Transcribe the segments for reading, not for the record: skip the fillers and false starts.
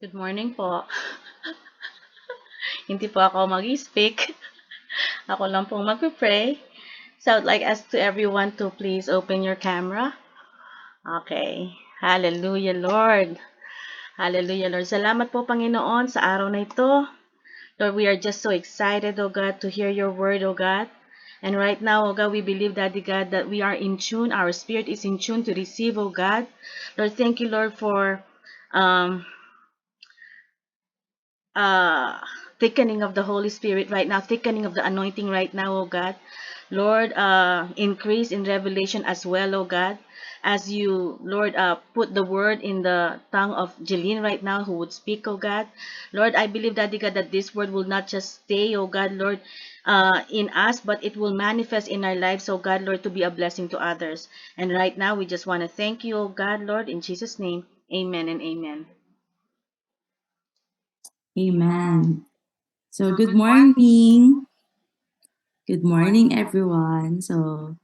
Good morning po. Hindi po ako mag-speak. Ako lang pong magpe-pray. So I'd like us to everyone to please open your camera. Okay. Hallelujah, Lord. Hallelujah, Lord. Salamat po, Panginoon, sa araw na ito. Lord, we are just so excited, oh God, to hear your word, oh God. And right now, oh God, we believe, Daddy God, that we are in tune. Our spirit is in tune to receive, oh God. Lord, thank you, Lord, for um, uh, thickening of the Holy Spirit right now, thickening of the anointing right now, oh God. Lord, increase in revelation as well, oh God. As you, Lord, put the word in the tongue of Jeline right now, who would speak, oh God. Lord, I believe, Daddy God, that this word will not just stay, oh God, Lord, in us, but it will manifest in our lives, oh God, Lord, to be a blessing to others. And right now, we just want to thank you, oh God, Lord, in Jesus' name. Amen and amen. Amen. So, good morning. Good morning, everyone. So,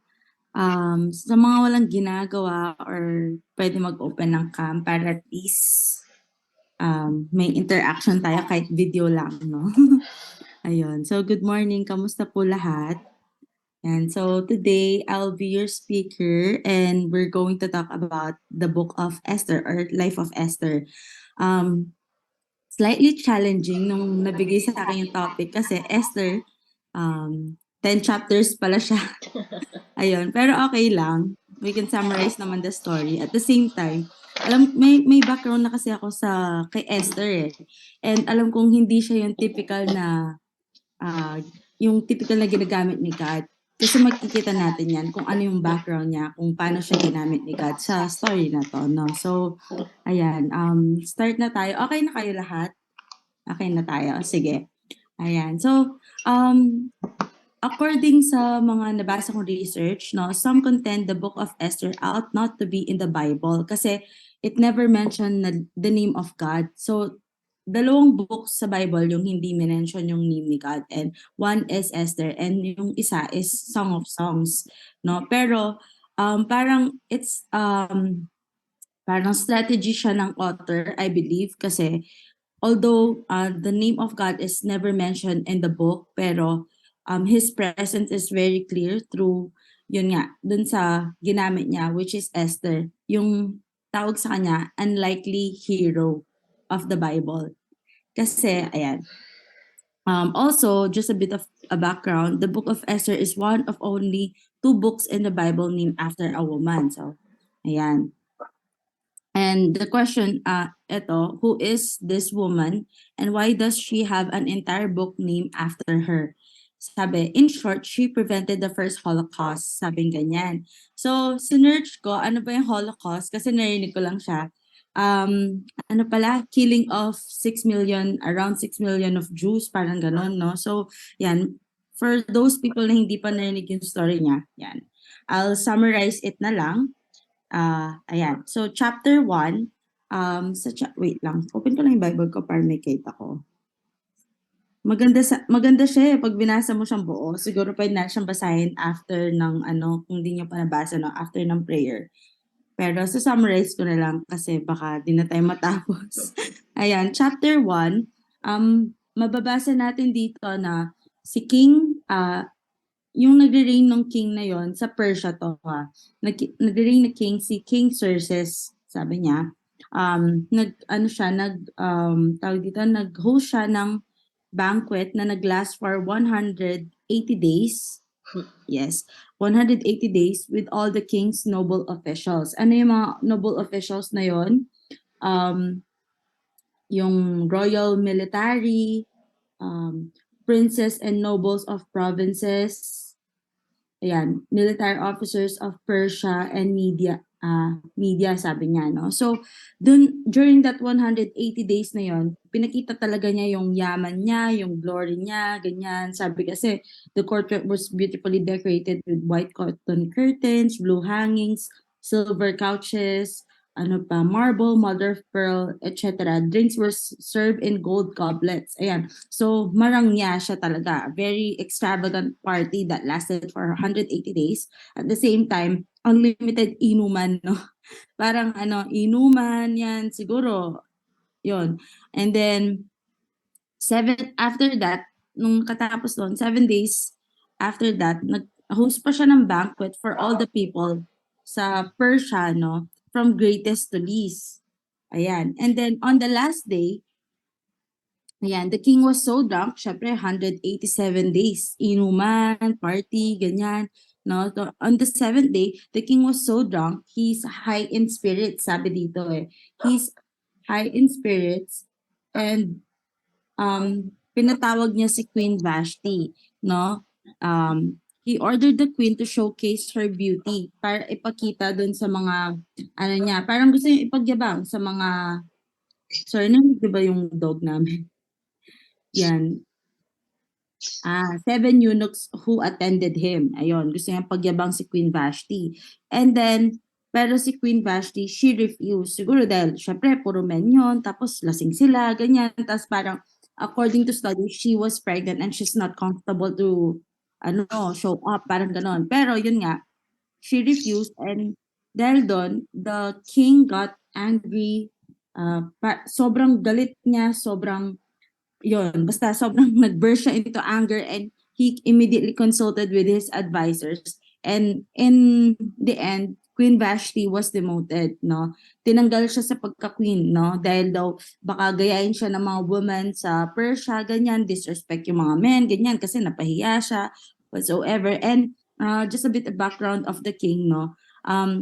sa mga walang ginagawa or pwede mag-open ng cam para at least may interaction tayo kahit video lang, no? Ayun. So, good morning. Kamusta po lahat? And so today I'll be your speaker and we're going to talk about the book of Esther or Life of Esther. Slightly challenging nung nabigay sa akin yung topic kasi Esther, 10 chapters pala siya. Ayun, pero okay lang. We can summarize naman the story. At the same time, may background na kasi ako sa kay Esther eh. And alam kong hindi siya yung typical na ginagamit ni God. Kasi makikita natin yan kung ano yung background niya, kung paano siya ginamit ni God sa story na to, no? So, ayan, start na tayo. Okay na kayo lahat? Okay na tayo. Sige. Ayan. So, according sa mga nabasa kong research, no, some contend the book of Esther ought not to be in the Bible kasi it never mentioned the name of God. So, dalawang books sa Bible yung hindi minention yung name ni God and one is Esther and yung isa is Song of Songs, no? Pero parang parang strategy siya ng author, I believe, kasi although the name of God is never mentioned in the book, pero his presence is very clear through, yun nga, dun sa ginamit niya, which is Esther, yung tawag sa kanya, unlikely hero of the Bible. Kasi, ayan, also, just a bit of a background, the book of Esther is one of only two books in the Bible named after a woman. So, ayan. And the question, who is this woman and why does she have an entire book named after her? Sabi, in short, she prevented the first Holocaust. Sabi ganyan. So, sinerch ko, ano ba yung Holocaust? Kasi narinig ko lang siya. Ano pala, killing of 6 million, around 6 million of Jews, parang ganon, no? So, yan. For those people na hindi pa narinig yung story niya, yan. I'll summarize it na lang. Ayan. So, chapter 1, wait lang. Open ko lang yung Bible ko para may kita ko. Maganda siya pag binasa mo siyang buo. Siguro pwede na siyang basahin after ng kung hindi niyo pa nabasa, no, after ng prayer. Pero summarize ko na lang kasi baka di na tayo matapos. Ayan, chapter 1, mababasa natin dito na si King, yung nagre-reign ng king na yon sa Persia to nagre-reign na king si King Xerxes, sabi niya. Nag-host siya ng banquet na nag-last for 180 days. Yes, 180 days with all the king's noble officials. Ano yung mga noble officials na yon? Yung royal military, princes and nobles of provinces, ayan, military officers of Persia and media sabi niya, no? So, during that 180 days na yon, pinakita talaga niya yung yaman niya, yung glory niya, ganyan. Sabi kasi, the courtyard was beautifully decorated with white cotton curtains, blue hangings, silver couches, marble, mother of pearl, etc. Drinks were served in gold goblets. Ayan. So, marangya siya talaga. Very extravagant party that lasted for 180 days. At the same time, unlimited inuman, no? Parang inuman yan, siguro Yun. And then, after that, nung katapos doon, 7 days after that, nag-host pa siya ng banquet for all the people sa Persia, no? From greatest to least. Ayan. And then, on the last day, ayan, the king was so drunk, syempre 187 days, inuman, party, ganyan. No? So, on the seventh day, the king was so drunk, he's high in spirits, sabi dito eh. He's high in spirits and pinatawag niya si Queen Vashti, no? He ordered the queen to showcase her beauty para ipakita dun sa mga, ano niya, parang gusto niya ipagyabang sa mga, sorry, narinig ba yung dog namin? Yan. 7 eunuchs who attended him. Ayun, gusto niya pagyabang si Queen Vashti. And then, pero si Queen Vashti, she refused. Siguro dahil, syempre, puro men yun, tapos lasing sila, ganyan. Tapos parang, according to studies, she was pregnant and she's not comfortable to, show up, parang ganon. Pero yun nga, she refused and dahil doon, the king got angry, sobrang galit niya, sobrang yun, basta sobrang nag-burst siya into anger and he immediately consulted with his advisors. And in the end, Queen Vashti was demoted, no? Tinanggal siya sa pagka-queen, no? Dahil daw baka gayahin siya ng mga women sa Persia, ganyan, disrespect yung mga men, ganyan, kasi napahiya siya, whatsoever. And just a bit of background of the king, no?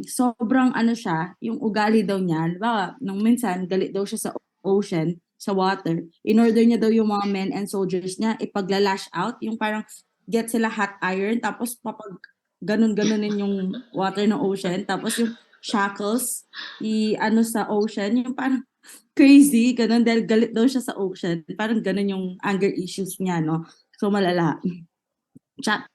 Sobrang ano siya, yung ugali daw niya, diba, nung minsan, galit daw siya sa ocean, sa water, in order niya daw yung mga men and soldiers niya ipagla-lash out, yung parang get sila hot iron, tapos papag ganun-ganunin yung water ng ocean, tapos yung shackles, ano sa ocean, yung parang crazy, ganun, dahil galit daw siya sa ocean, parang ganun yung anger issues niya, no? So malala.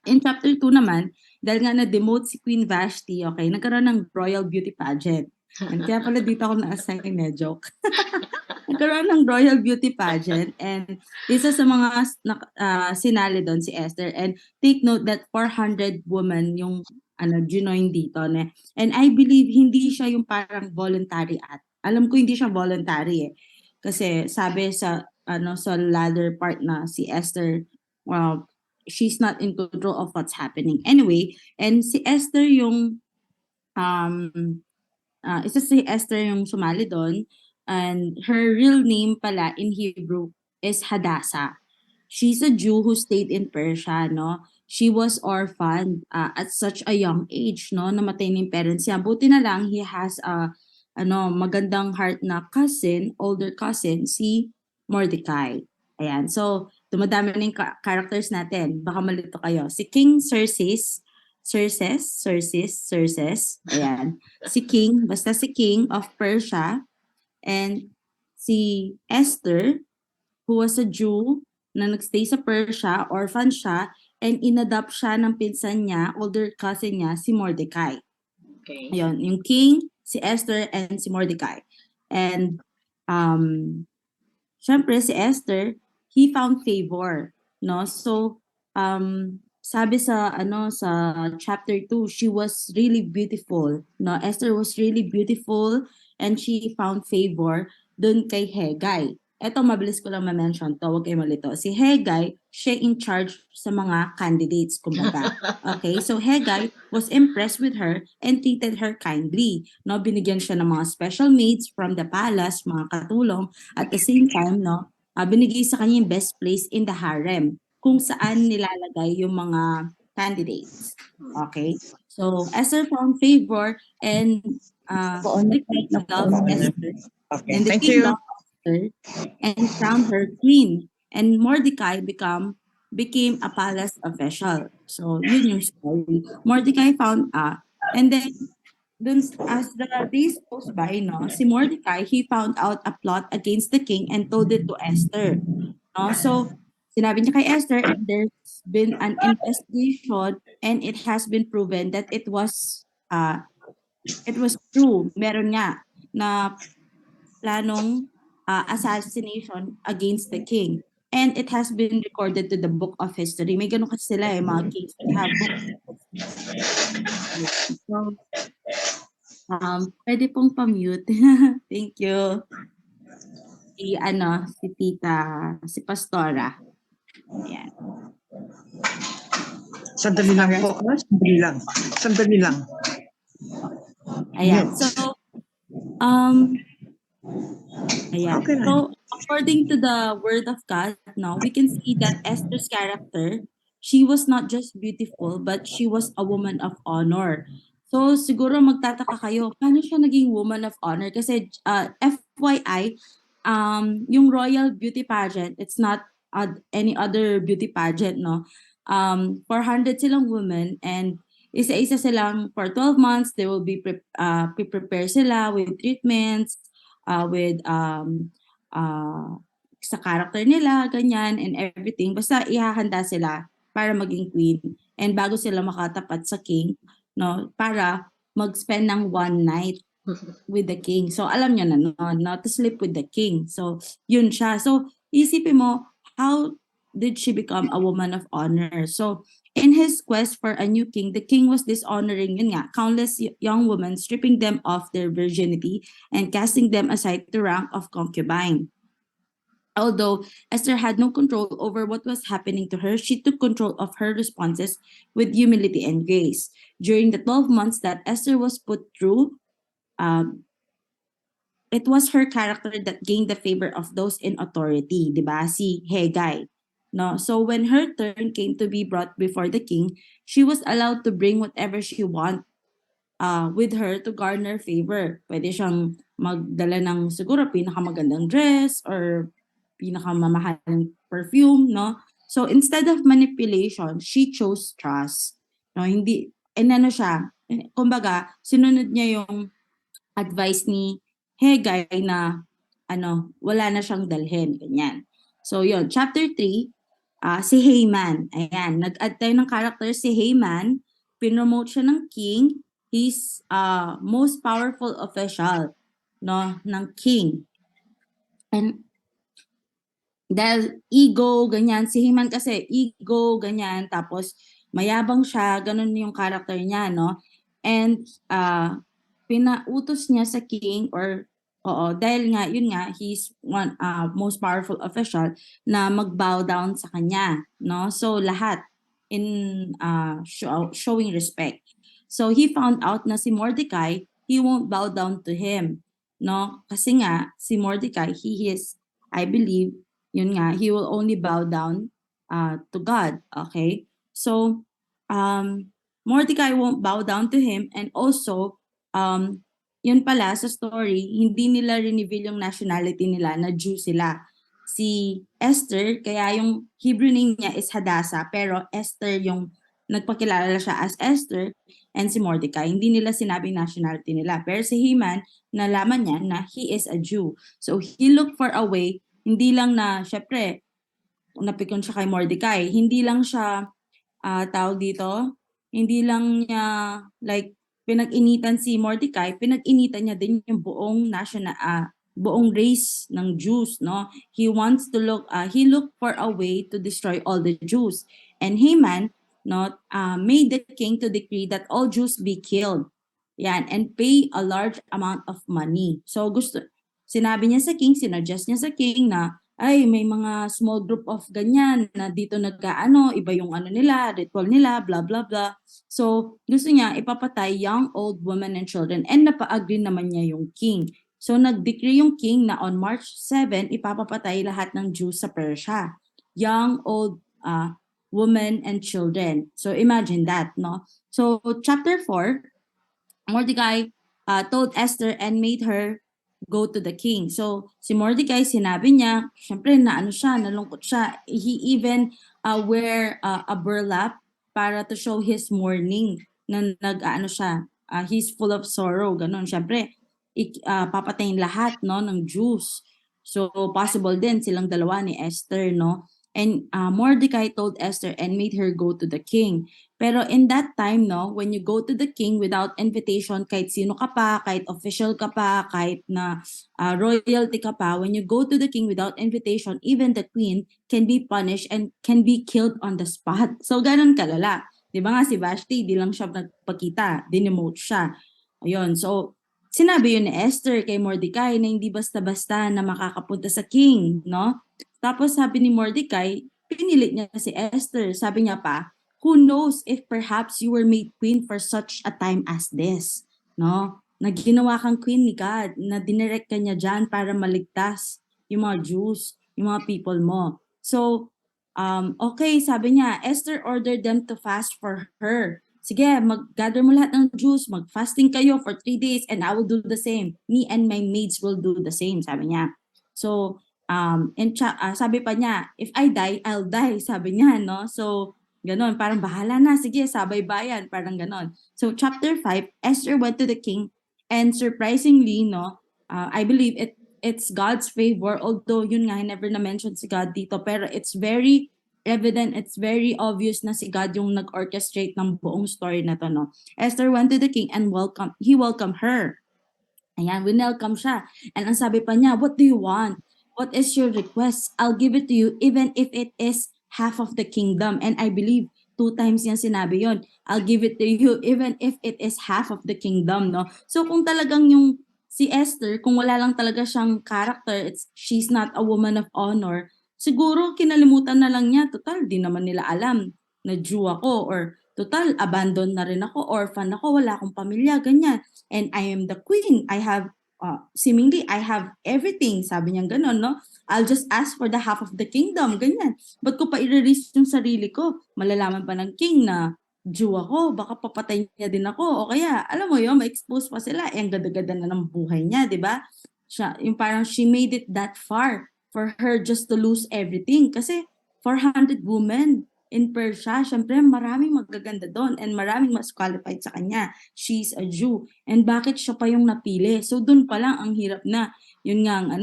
In chapter 2 naman, dahil nga na-demote si Queen Vashti, okay, nagkaroon ng royal beauty pageant. And kaya pala dito ako na-assign, joke. Nagkaroon ng royal beauty pageant and isa sa mga sinali doon si Esther, and take note that 400 women yung join dito, ne? And I believe hindi siya yung parang voluntary act. Alam ko hindi siya voluntary eh. Kasi sabi sa sa latter part na si Esther, well, she's not in control of what's happening. Anyway, and si Esther yung um isa si Esther yung sumali doon, and her real name pala in Hebrew is Hadassah. She's a Jew who stayed in Persia, no? She was orphaned at such a young age, no? Namatay na yung parents niya. Buti na lang he has a magandang heart na cousin, older cousin, si Mordecai. Ayan. So, dumadami na yung characters natin. Baka malito kayo. Si King Xerxes, ayan. Si King, basta si King of Persia, and si Esther, who was a Jew na nagstay sa Persia, orphan siya, and inadapt siya ng pinsan niya, older cousin niya, si Mordecai. Okay. Ayun, yung King, si Esther, and si Mordecai. And, syempre si Esther, he found favor, no? So, sabi sa chapter 2, she was really beautiful, no? Esther was really beautiful and she found favor dun kay Hegai. Eto, mabilis ko lang ma-mention to, huwag kayo malito. Si Hegai, siya in charge sa mga candidates, kumbaga. Okay, so Hegai was impressed with her and treated her kindly. No, binigyan siya ng mga special maids from the palace, mga katulong, at the same time, no, binigay sa kanya yung best place in the harem kung saan nilalagay yung mga candidates. Okay? So, Esther found favor and the king loved Esther. Okay, And the thank king you. loved Esther and crowned her queen. And Mordecai became a palace official. So, yun yung story. Mordecai found and then dun, as the days goes by, no, si Mordecai, he found out a plot against the king and told it to Esther. No? So, sinabi niya kay Esther, and there's been an investigation and it has been proven that it was true. Meron nga na planong assassination against the king. And it has been recorded to the book of history. May ganun kasi sila mga kings. They have book. So, pwede pong pa-mute. Thank you. si Tita, si Pastora. Ayan. Sandali lang po. Sandali lang. Ayan. Mute. So, ayan. Okay lang. So, according to the Word of God, no, we can see that Esther's character, she was not just beautiful, but she was a woman of honor. So, siguro magtataka kayo, paano siya naging woman of honor? Kasi, FYI, yung Royal Beauty Pageant, it's not any other beauty pageant, no? 400 silang women, and isa-isa silang for 12 months, they will be prepare sila with treatments, with sa character nila, ganyan, and everything. Basta ihahanda sila para maging queen. And bago sila makatapat sa king, no, para mag-spend ng one night with the king. So alam niyo na, no, not to sleep with the king. So yun siya. So isipin mo, how did she become a woman of honor? So in his quest for a new king, the king was dishonoring, yun nga, countless young women, stripping them of their virginity and casting them aside to rank of concubine. Although Esther had no control over what was happening to her, she took control of her responses with humility and grace. During the 12 months that Esther was put through, it was her character that gained the favor of those in authority, di ba? Si Hegai. No? So when her turn came to be brought before the king, she was allowed to bring whatever she want with her to garner favor. Pwede siyang magdala ng siguro pinakamagandang dress or pinakamamahaling perfume, no? So instead of manipulation, she chose trust. No, hindi, siya, kumbaga, sinunod niya yung advice ni Hegai na wala na siyang dalhin, ganyan. So yun, chapter 3, si Haman. Ayan, nag-add tayo ng character si Haman, pinromote siya ng king, he's most powerful official, no, ng king. And dahil ego, ganyan, si Haman kasi ego, ganyan, tapos mayabang siya, ganun yung character niya, no? And pinautos niya sa king dahil nga yun nga he's one most powerful official na mag-bow down sa kanya, no? So lahat in showing respect. So he found out na si Mordecai, he won't bow down to him, no? Kasi nga si Mordecai, he is, I believe, yun nga, he will only bow down to God, okay? So Mordecai won't bow down to him, and also yun pala sa story, hindi nila reveal yung nationality nila na Jew sila. Si Esther, kaya yung Hebrew name niya is Hadassah, pero Esther yung nagpakilala siya as Esther, and si Mordecai, hindi nila sinabing nationality nila. Pero si Haman, nalaman niya na he is a Jew. So he looked for a way, hindi lang na, syempre, napikon siya kay Mordecai, hindi lang siya, tawag dito, hindi lang niya, like, pinag-initan si Mordecai, pinag-initan niya din yung buong buong race ng Jews, no? He wants to he looked for a way to destroy all the Jews. And Haman, no, made the king to decree that all Jews be killed. Yan, and pay a large amount of money. So sinabi niya sa king, sinuggest niya sa king na, ay, may mga small group of ganyan na dito iba yung nila, ritual nila, blah, blah, blah. So, gusto niya ipapatay young, old, women, and children, and napa-agree naman niya yung king. So, nag-decree yung king na on March 7, ipapapatay lahat ng Jews sa Persia. Young, old, women, and children. So, imagine that, no? So, chapter 4, Mordecai told Esther and made her go to the king. So, si Mordecai, sinabi niya, syempre nalungkot siya. He even wear a burlap para to show his mourning na siya. He's full of sorrow, ganun. Syempre, papatayin lahat, no, ng Jews. So, possible din silang dalawa ni Esther, no? And Mordecai told Esther and made her go to the king. Pero in that time, no, when you go to the king without invitation, kahit sino ka pa, kahit official ka pa, kahit na royalty ka pa, when you go to the king without invitation, even the queen can be punished and can be killed on the spot. So, ganun kalala. Di ba nga si Vashti, di lang siya nagpakita, dinemote siya. Ayun, so, sinabi yun ni Esther kay Mordecai na hindi basta-basta na makakapunta sa king, no? Tapos sabi ni Mordecai, pinilit niya si Esther. Sabi niya pa, who knows if perhaps you were made queen for such a time as this, no? Na ginawa kang queen ni God, na dinirect ka niya dyan para maligtas yung mga Jews, yung mga people mo. So, okay, sabi niya, Esther ordered them to fast for her. Sige, mag-gather mo lahat ng Jews, mag-fasting kayo for 3 days and I will do the same. Me and my maids will do the same, sabi niya. So, sabi pa niya, if I die, I'll die, sabi niya, no? So, ganon, parang bahala na, sige, sabay bayan, parang ganon. So, chapter 5, Esther went to the king and surprisingly, no, I believe it's God's favor, although yun nga, never na-mention si God dito, pero it's very evident, it's very obvious na si God yung nag-orchestrate ng buong story na to, no? Esther went to the king and he welcomed her. Ayan, winelcome siya. And ang sabi pa niya, what do you want? What is your request? I'll give it to you even if it is half of the kingdom. And I believe 2 times yan sinabi yon. I'll give it to you even if it is half of the kingdom, no? So kung talagang yung si Esther, kung wala lang talaga siyang character, she's not a woman of honor, siguro kinalimutan na lang niya, total di naman nila alam na Jew ako, or total abandon na rin ako, orphan ako, wala akong pamilya, ganyan. And I am the queen. I have, seemingly, I have everything. Sabi niya gano'n, no? I'll just ask for the half of the kingdom, ganyan. Ba't ko pa i-release yung sarili ko? Malalaman pa ng king na Jew ako, baka papatay niya din ako. O kaya, alam mo yun, ma-expose pa sila. Eh, ang gada-gada na ng buhay niya, di ba? Yung parang she made it that far for her just to lose everything. Kasi 400 women in Persia, syempre maraming magaganda doon and maraming mas qualified sa kanya. She's a Jew. And bakit siya pa yung napili? So doon pa lang ang hirap na. Yun nga ang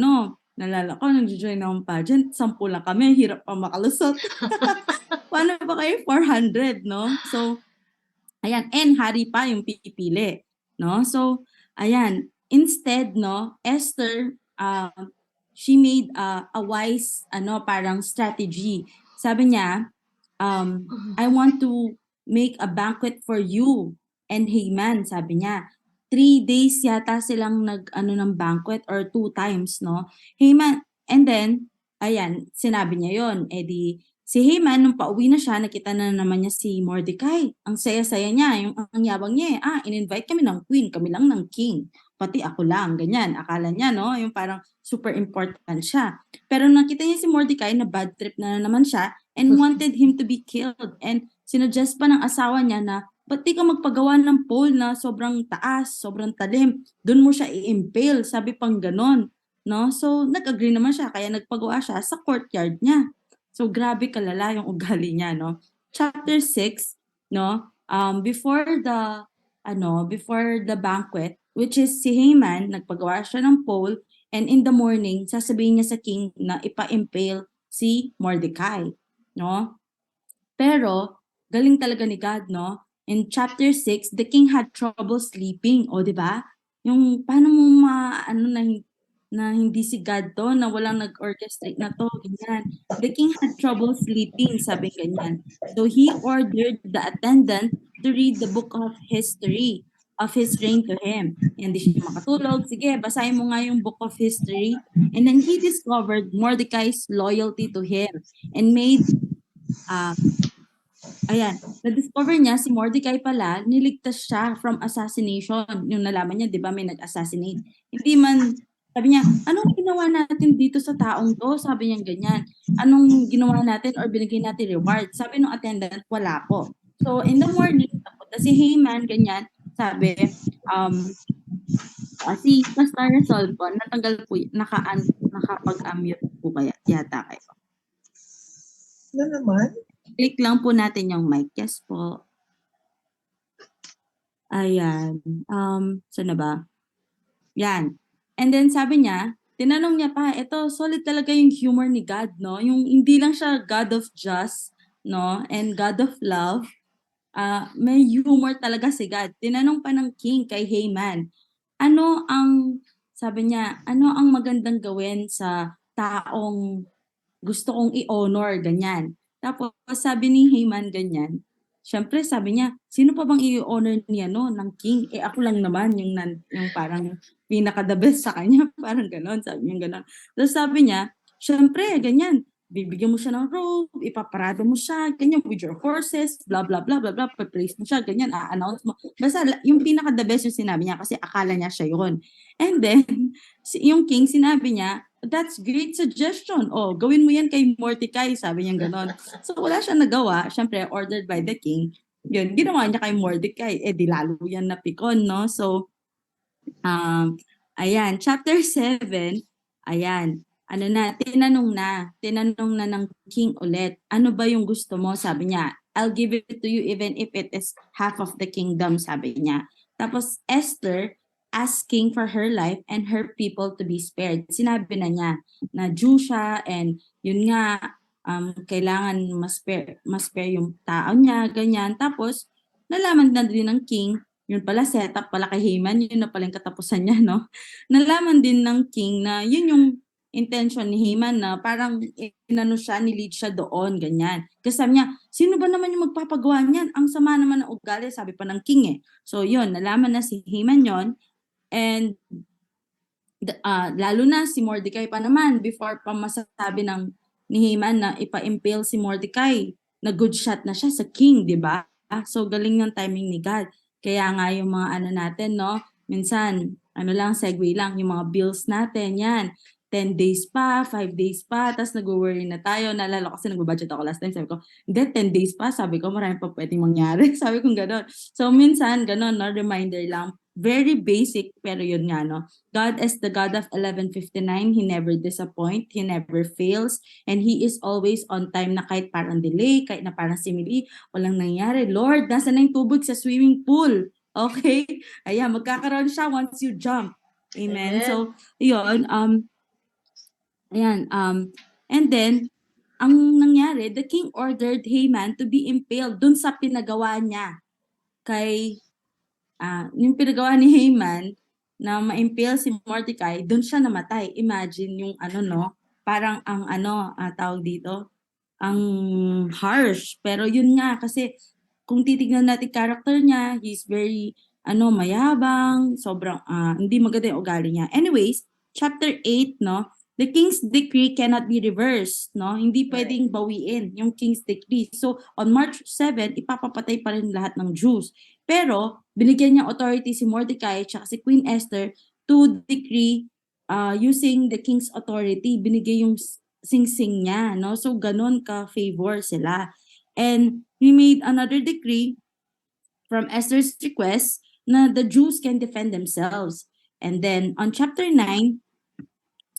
nalala ko, nag-join akong pageant, 10 lang kami, hirap pa makalusot. Paano ba kayo 400, no? So, ayan, and hari pa yung pipili, no? So, ayan, instead, no, Esther, she made a wise, parang strategy. Sabi niya, I want to make a banquet for you and Haman, sabi niya. 3 days yata silang ng banquet or 2 times, no? Haman, and then, ayan, sinabi niya yon. Eh di, si Haman, nung pauwi na siya, nakita na naman niya si Mordecai. Ang saya-saya niya, ang yabang niya in-invite kami ng queen, kami lang ng king. Pati ako lang, ganyan. Akala niya, no? Yung parang super important siya. Pero nakita niya si Mordecai na bad trip na naman siya and wanted him to be killed. And sinuggest pa ng asawa niya na, ba't di ka magpagawa ng pole na sobrang taas, sobrang talim? Doon mo siya i-impale, sabi pang ganon. No? So, nag-agree naman siya, kaya nagpagawa siya sa courtyard niya. So, grabe kalala yung ugali niya, no? Chapter 6, no? Before the banquet, which is si Haman, nagpagawa siya ng pole, and in the morning, sasabihin niya sa king na ipa-impale si Mordecai, no? Pero, galing talaga ni God, no? In chapter 6, the king had trouble sleeping. O, di ba? Yung, paano mo na hindi si God to, na walang nag-orchestrate na to, ganyan. The king had trouble sleeping, sabi ganyan. So, he ordered the attendant to read the book of history of his reign to him. Hindi siya makatulog. Sige, basahin mo nga yung book of history. And then he discovered Mordecai's loyalty to him and made na-discover niya si Mordecai pala, niligtas siya from assassination. Yung nalaman niya, di ba, may nag-assassinate. Hindi man, sabi niya, anong ginawa natin dito sa taong to? Sabi niya ganyan. Anong ginawa natin or binigay natin reward? Sabi ng attendant, wala po. So, in the morning, si Haman, ganyan, sabi, basta resolve po, natanggal po, nakapag-mute po kaya, yata kayo. Ano naman? Click lang po natin yung mic. Yes po. Ayan. Saan na ba? Yan. And then sabi niya, tinanong niya pa, ito, solid talaga yung humor ni God, no? Yung hindi lang siya God of just, no? And God of love. May humor talaga si God. Tinanong pa ng king kay Haman, sabi niya, ano ang magandang gawin sa taong gusto kong i-honor, ganyan. Tapos sabi ni Haman ganyan, syempre sabi niya, sino pa bang i-honor niya no ng king? Eh ako lang naman yung parang pinaka the best sa kanya, parang ganon, sabi niya ganon. Tapos sabi niya, syempre ganyan, bibigyan mo siya ng robe, ipaparada mo siya, ganyan with your horses, blah blah blah blah blah, pa-praise mo siya, ganyan, a-announce mo. Basta yung pinaka the best yung sinabi niya kasi akala niya siya yun. And then yung king sinabi niya, that's great suggestion. Oh, gawin mo yan kay Mordecai, sabi niya ganon. So wala siyang nagawa, syempre ordered by the king. Yun, ginawa niya kay Mordecai, eh di lalo yan napikon, no? So, ayan, chapter 7, ayan, tinanong na ng king ulit, ano ba yung gusto mo? Sabi niya, I'll give it to you even if it is half of the kingdom, sabi niya. Tapos Esther asking for her life and her people to be spared. Sinabi na niya na Jew siya and yun nga, kailangan mas spare yung tao niya, ganyan. Tapos, nalaman na din ng king, yun pala setup pala kay Haman, yun na pala yung katapusan niya, no? Nalaman din ng king na yun yung intention ni Haman na parang inano siya, nilead siya doon, ganyan. Kasi sabi niya, sino ba naman yung magpapagawa niyan? Ang sama naman ng ugali, sabi pa ng king eh. So yun, nalaman na si Haman yon and lalo na si Mordecai pa naman, before pa masasabi ng ni Haman na ipa-impale si Mordecai, na good shot na siya sa king, di ba? So galing ng timing ni God. Kaya nga yung mga ano natin, no? Minsan, ano lang, segue lang, yung mga bills natin, yan. 10 days pa, 5 days pa, tapos nag-worry na tayo. Naalala ko kasi nag-budget ako last time. Sabi ko, hindi, 10 days pa. Sabi ko, marami pa pwedeng mangyari. Sabi ko gano'n. So, minsan, gano'n, no? Reminder lang. Very basic, pero yun nga, no? God is the God of 11:59. He never disappoint. He never fails. And He is always on time na kahit parang delay, kahit na parang simili, walang nangyari. Lord, nasa na yung tubig sa swimming pool? Okay? Ayan, magkakaroon siya once you jump. Amen. Amen. So, yun, ayan, and then, ang nangyari, the king ordered Haman to be impaled dun sa pinagawa niya kay, yung pinagawa ni Haman na ma-impale si Mordecai, dun siya namatay. Imagine yung ano, no? Parang ang ano, tawag dito, ang harsh. Pero yun nga, kasi kung titignan natin character niya, he's very, mayabang, sobrang, hindi maganda yung ugali niya. Anyways, chapter 8, no? The king's decree cannot be reversed, no? Hindi pwedeng bawiin yung king's decree. So, on March 7, ipapapatay pa rin lahat ng Jews. Pero, binigyan niya authority si Mordecai at si Queen Esther to decree using the king's authority. Binigay yung sing-sing niya, no? So, ganun ka-favor sila. And he made another decree from Esther's request na the Jews can defend themselves. And then, on chapter 9,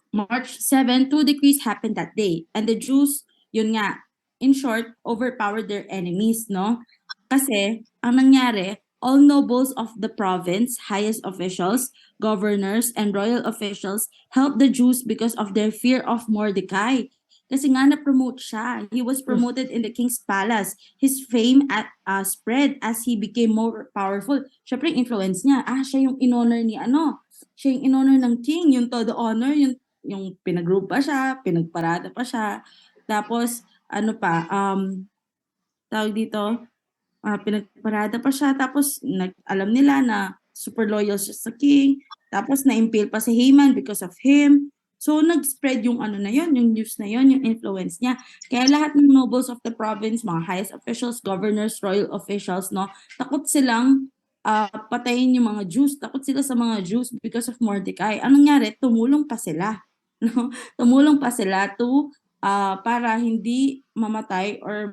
March 7, 2 decrees happened that day. And the Jews, yun nga, in short, overpowered their enemies, no? Kasi, ang nangyari, all nobles of the province, highest officials, governors, and royal officials helped the Jews because of their fear of Mordecai. Kasi nga na-promote siya. He was promoted in the king's palace. His fame spread as he became more powerful. Siyempre, yung influence niya, siya yung in-honor ni siya yung in-honor ng king, yung todo honor, yung pinag-group pa siya, pinagparada pa siya. Tapos, tawag dito, pinagparada pa siya. Tapos, alam nila na super loyal siya sa king. Tapos, na-impale pa si Haman because of him. So, nag-spread yung na yun, yung news na yun, yung influence niya. Kaya lahat ng nobles of the province, mga highest officials, governors, royal officials, no, takot silang patayin yung mga Jews. Takot sila sa mga Jews because of Mordecai. Anong nangyari? Tumulong pa sila. No? Tumulong pa sila to para hindi mamatay or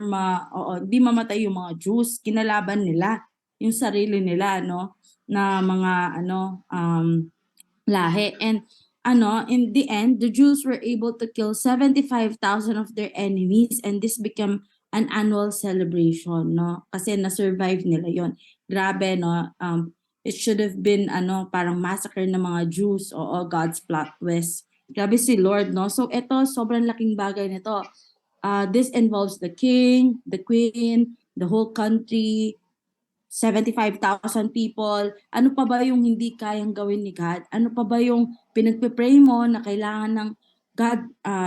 hindi mamatay yung mga Jews. Kinalaban nila yung sarili nila, no, na mga lahi. And in the end, the Jews were able to kill 75,000 of their enemies, and this became an annual celebration, no? Kasi na-survive nila yon. Grabe, no? It should have been parang massacre ng mga Jews. God's plot twist. Grabe si Lord, no? So ito, sobrang laking bagay nito. This involves the king, the queen, the whole country, 75,000 people. Ano pa ba yung hindi kayang gawin ni God? Ano pa ba yung pinagpe-pray mo na kailangan ng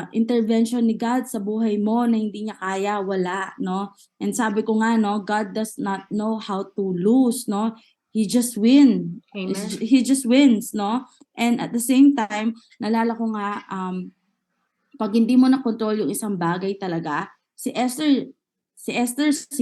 intervention ni God sa buhay mo na hindi niya kaya, wala, no? And sabi ko nga, no, God does not know how to lose, no? He just win. Amen. He just wins, no? And at the same time, nalala ko nga, pag hindi mo na control yung isang bagay talaga, si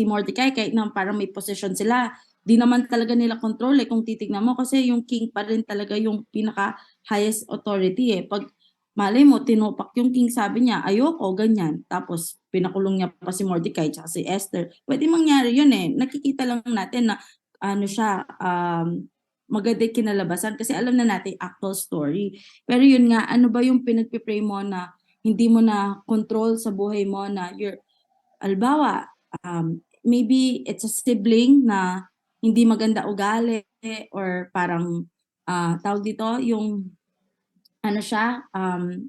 Mordecai, kahit na parang may position sila, di naman talaga nila control kung titignan mo kasi yung king pa rin talaga yung pinaka highest authority Pag malay mo, tinupak yung king, sabi niya, ayoko, ganyan. Tapos pinakulong niya pa si Mordecai at si Esther. Pwede mangyari yun Nakikita lang natin na ano siya, maganda yung kinalabasan kasi alam na natin actual story. Pero yun nga, ano ba yung pinagpipray mo na hindi mo na control sa buhay mo na albawa, maybe it's a sibling na hindi maganda ugali or parang tawag dito, yung ano siya,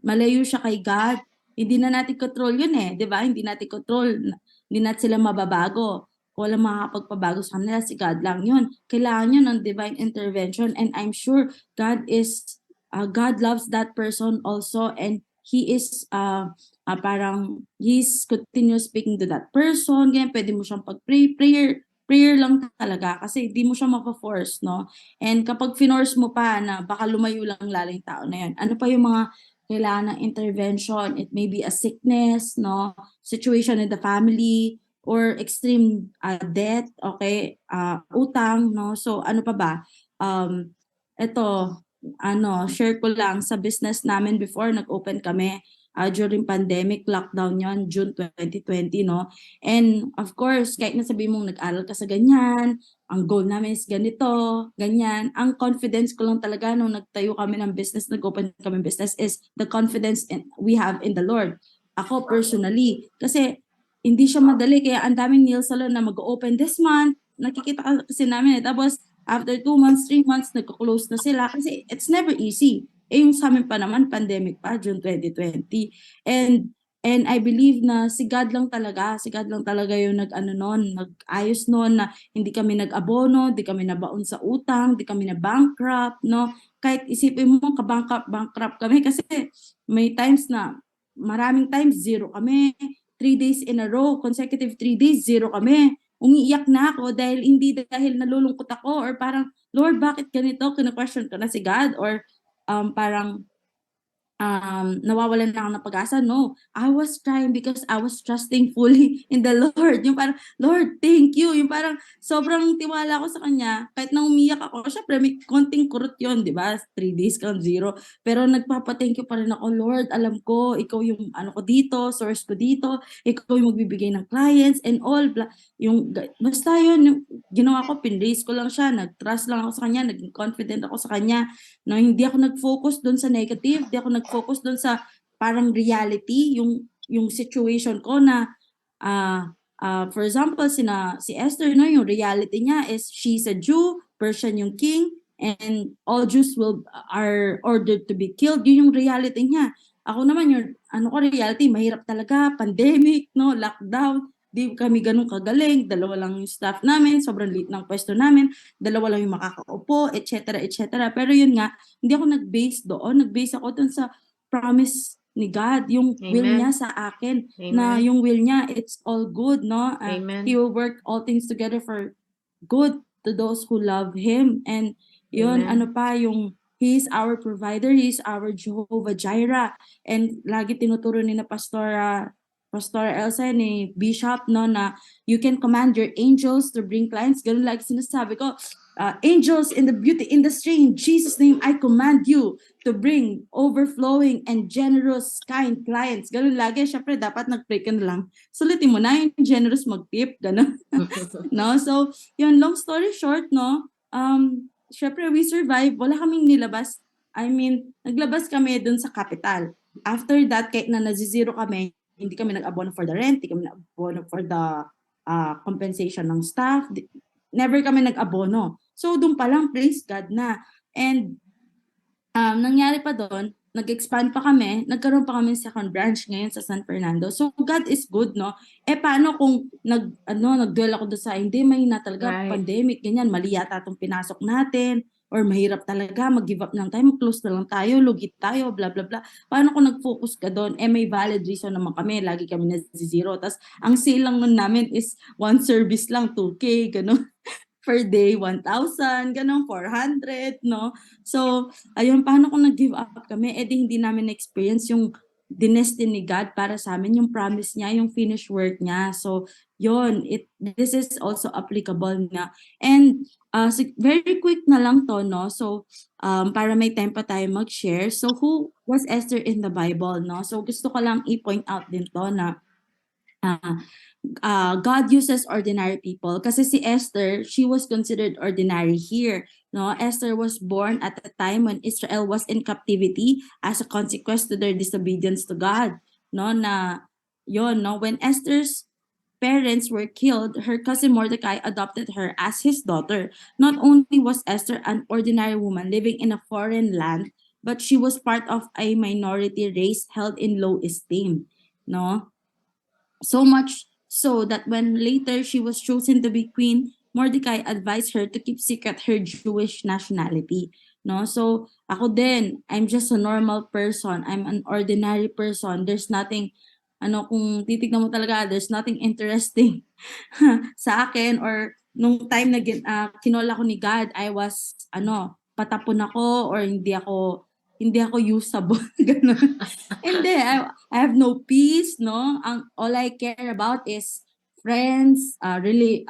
malayo siya kay God. Hindi na natin control yun 'di ba? Hindi natin control, hindi natin sila mababago. Kung walang makakapagpabago sa kanila, si God lang yun. Kailangan yun ng divine intervention and I'm sure God loves that person also and He is parang He's continuous speaking to that person. Ganyan, pwede mo siyang prayer lang talaga kasi hindi mo siya mapa-force, no? And kapag finorce mo pa na baka lumayo lang lalo yung tao na yun, ano pa yung mga kailangan ng intervention? It may be a sickness, no? Situation in the family, or extreme debt, okay? Utang, no? So ano pa ba? Ito, share ko lang sa business namin before nag-open kami during pandemic, lockdown yon June 2020, no? And of course, kahit nasabi mong nag-aral ka sa ganyan, ang goal namin is ganito, ganyan. Ang confidence ko lang talaga nung nagtayo kami ng business, nag-open kami ng business is the confidence we have in the Lord. Ako personally, kasi hindi siya madali, kaya ang daming nail salon na mag-open this month, nakikita kasi namin tapos after 2 months, 3 months, nagko-close na sila kasi it's never easy. Yung sa amin pa naman, pandemic pa, June 2020. And I believe na si God lang talaga yung nag-ayos noon na hindi kami nag-abono, hindi kami nabaon sa utang, hindi kami na bankrupt, no? Kahit isipin mo, bankrupt kami kasi may times na, maraming times, zero kami. 3 days in a row, consecutive 3 days, zero kami. Umiiyak na ako dahil nalulungkot ako or parang, Lord, bakit ganito? Kina-question ko na si God or parang nawawalan na ako ng pag-asa. No, I was crying because I was trusting fully in the Lord. Yung parang, Lord, thank you. Yung parang sobrang tiwala ko sa Kanya. Kahit na umiyak ako, syempre may konting kurot yun, di ba? 3 days kang zero. Pero nagpapa-thank you pa rin ako, Lord, alam ko, ikaw yung ano ko dito, source ko dito, ikaw yung magbibigay ng clients and all. Basta yun, yung ginawa ko, pinraise ko lang siya, nag-trust lang ako sa Kanya, naging confident ako sa Kanya. No, hindi ako nag-focus doon sa negative, hindi ako nag-focus doon sa parang reality, yung situation ko na for example, si Esther, no, yung reality niya is she's a Jew, Persian yung king, and all Jews are ordered to be killed. Yun yung reality niya. Ako naman yung reality, mahirap talaga, pandemic, no, lockdown. Di kami ganun kagaling, dalawa lang yung staff namin, sobrang liit ng pwesto namin, dalawa lang yung makakaupo, etc. etc. Pero yun nga, hindi ako nag-base doon. Nag-base ako doon sa promise ni God, yung will Amen. niya sa akin, na Amen. yung will niya, it's all good, no? Amen. He will work all things together for good to those who love Him. And yun, Amen. He is our provider, He is our Jehovah Jireh. And lagi tinuturo ni na Pastor Elsa ni Bishop, no, na you can command your angels to bring clients. Ganun lagi sinasabi ko, angels in the beauty industry, in Jesus' name, I command you to bring overflowing and generous kind clients. Ganun lagi. Syempre, dapat nag-pray ka na lang. Sulitin mo na yung generous mag-tip. Ganun. No? So, yun, long story short, no, syempre, we survive. Wala kaming nilabas. I mean, naglabas kami dun sa capital. After that, kahit na nazizero kami, hindi kami nag-abono for the rent, hindi kami nag-abono for the compensation ng staff. Never kami nag-abono. So, doon pa lang, praise God na. And nangyari pa doon, nag-expand pa kami, nagkaroon pa kami second branch ngayon sa San Fernando. So, God is good, no? Paano kung nag-dwell ako doon sa, hindi, may na talaga, Right. pandemic, ganyan, mali yata itong pinasok natin. or mahirap talaga, mag-give up lang tayo, mag-close na lang tayo, lugi tayo, blah, blah, blah. Paano kung nag-focus ka doon? May valid reason naman kami, lagi kami na zero. Tapos, ang sale lang nun namin is one service lang, 2K, gano'n. Per day, 1,000, gano'n, 400, no? So, ayun, paano kung nag-give up kami? Di hindi namin na-experience yung dinestiny ni God para sa amin, yung promise niya, yung finished work niya. So, yun, this is also applicable na. And, very quick na lang to, no? So, para may time pa tayo mag-share. So, who was Esther in the Bible, no? So, gusto ko lang i-point out din to na, God uses ordinary people. Kasi si Esther, she was considered ordinary here. No, Esther was born at a time when Israel was in captivity as a consequence to their disobedience to God. No, na yon, no, when Esther's parents were killed, her cousin Mordecai adopted her as his daughter. Not only was Esther an ordinary woman living in a foreign land, but she was part of a minority race held in low esteem. No, so much so that when later she was chosen to be queen, Mordecai advised her to keep secret her Jewish nationality. No? So ako din, I'm just a normal person. I'm an ordinary person. There's nothing, kung titignan mo talaga, there's nothing interesting sa akin, or nung time na kinola ko ni God, I was, patapon ako, or hindi ako usable. Ganun. Hindi, I have no peace, no? All I care about is friends, really,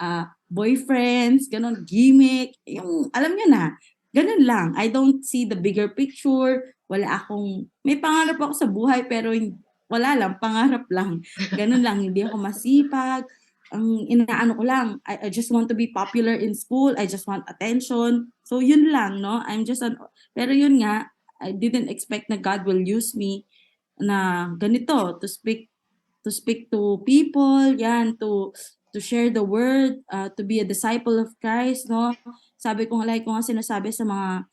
boyfriends, ganun, gimmick, yung, alam niyo na, ganun lang. I don't see the bigger picture. May pangarap ako sa buhay, pero wala lang, pangarap lang. Ganun lang, hindi ako masipag. Ang inaano ko lang, I just want to be popular in school. I just want attention. So yun lang, no? Pero yun nga, I didn't expect na God will use me na ganito to speak to people, yan, to share the word, to be a disciple of Christ, no? Sabi ko nga, like ko nga sinasabi sa mga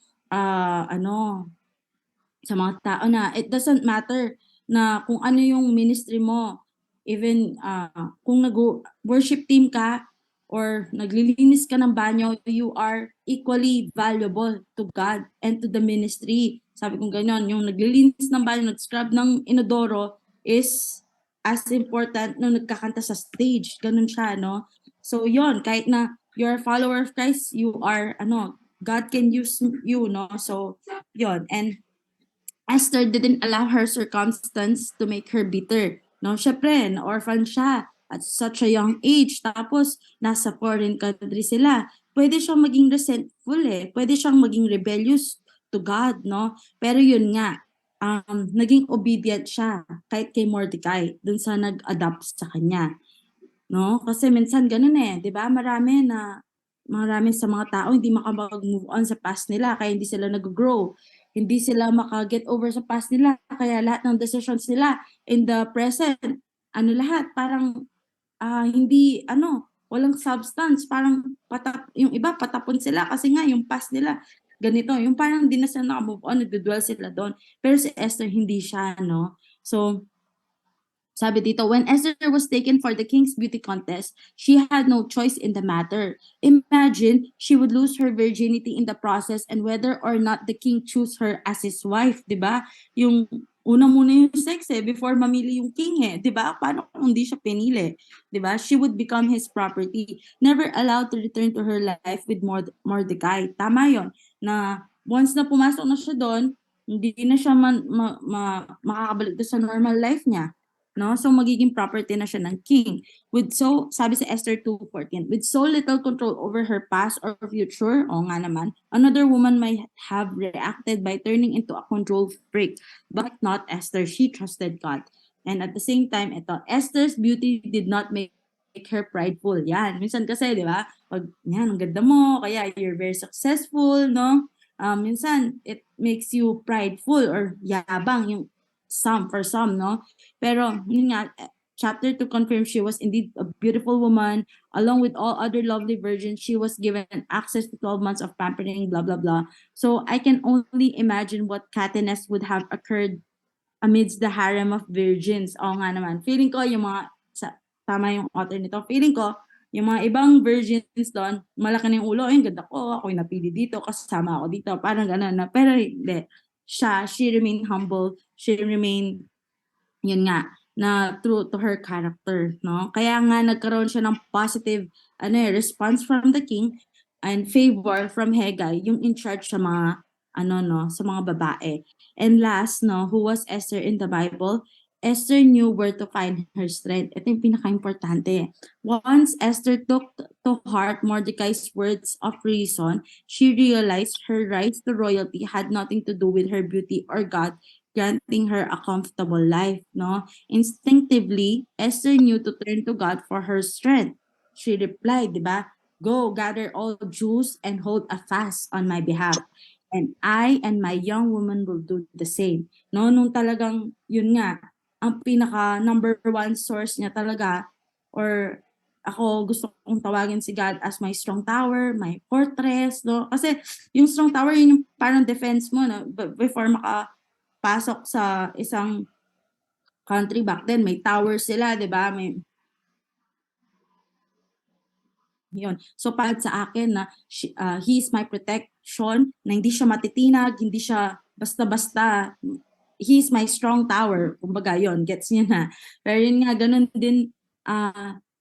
sa mga tao na it doesn't matter na kung ano yung ministry mo. Even kung nag-worship team ka or naglilinis ka ng banyo, you are equally valuable to God and to the ministry. Sabi kong ganyan, yung naglilinis ng banyo, nag-scrub ng inodoro is as important nung nagkakanta sa stage. Ganun siya, no? So yon, kahit na you're a follower of Christ, you are, God can use you, no? So, yon. And Esther didn't allow her circumstance to make her bitter. No, syempre, na-orphan siya at such a young age. Tapos, nasa foreign country sila. Pwede siyang maging resentful eh. Pwede siyang maging rebellious to God, no? Pero yun nga, naging obedient siya kahit kay Mordecai dun sa nag-adapt sa kanya. No? Kasi minsan ganun eh, 'di ba? Marami sa mga tao hindi makapag-move on sa past nila kaya hindi sila nag-grow. Hindi sila maka-get over sa past nila kaya lahat ng decisions nila in the present, lahat parang hindi walang substance, parang yung iba patapon sila kasi nga yung past nila ganito, yung parang hindi na sila naka-move on, nagdudwell sila doon. Pero si Esther hindi siya, no? So sabi dito, when Esther was taken for the king's beauty contest, she had no choice in the matter. Imagine, she would lose her virginity in the process and whether or not the king choose her as his wife, di ba? Yung una muna yung sex before mamili yung king di ba? Paano kung hindi siya pinili? Di ba? She would become his property, never allowed to return to her life with Mordecai. Tama yon na once na pumasok na siya doon, hindi na siya makakabalik doon sa normal life niya. No, so magiging property na siya ng king. Sabi sa Esther 2:14, with so little control over her past or future, nga naman, another woman might have reacted by turning into a control freak, but not Esther. She trusted God. And at the same time, Esther's beauty did not make her prideful. Yan, minsan kasi, di ba? Pag, yan, ang ganda mo, kaya you're very successful, no? Minsan, it makes you prideful or yabang, for some, no? Pero, yun nga, chapter 2 confirms she was indeed a beautiful woman. Along with all other lovely virgins, she was given access to 12 months of pampering, blah, blah, blah. So, I can only imagine what cattiness would have occurred amidst the harem of virgins. Oo nga naman. Feeling ko, tama yung author nito, feeling ko, Yung mga ibang virgins doon, malaki na yung ulo, ay, ganda ko, ako yung napili dito, kasama ako dito, parang gano'n na. Pero hindi. She remained humble, she remained, yun nga, na true to her character, no? Kaya nga nagkaroon siya ng positive response from the king and favor from Hegai, yung in charge sa mga sa mga babae. And last, no, who was Esther in the Bible? Esther knew where to find her strength. Ito yung pinaka-importante. Once Esther took to heart Mordecai's words of reason, she realized her rise to royalty had nothing to do with her beauty or God granting her a comfortable life, no? Instinctively, Esther knew to turn to God for her strength. She replied, di ba? Go, gather all Jews and hold a fast on my behalf. And I and my young woman will do the same. No, nung talagang, yun nga, ang pinaka number one source niya talaga, or ako gusto kong tawagin si God as my strong tower, my fortress, no? Kasi yung strong tower, yun yung parang defense mo, no? Before pasok sa isang country back then, may tower sila, di ba? May yun. So para sa akin na he's my protection, na hindi siya matitinag, hindi siya basta-basta. He's my strong tower. Kumbaga yun, gets niya na. Pero yun nga, ganun din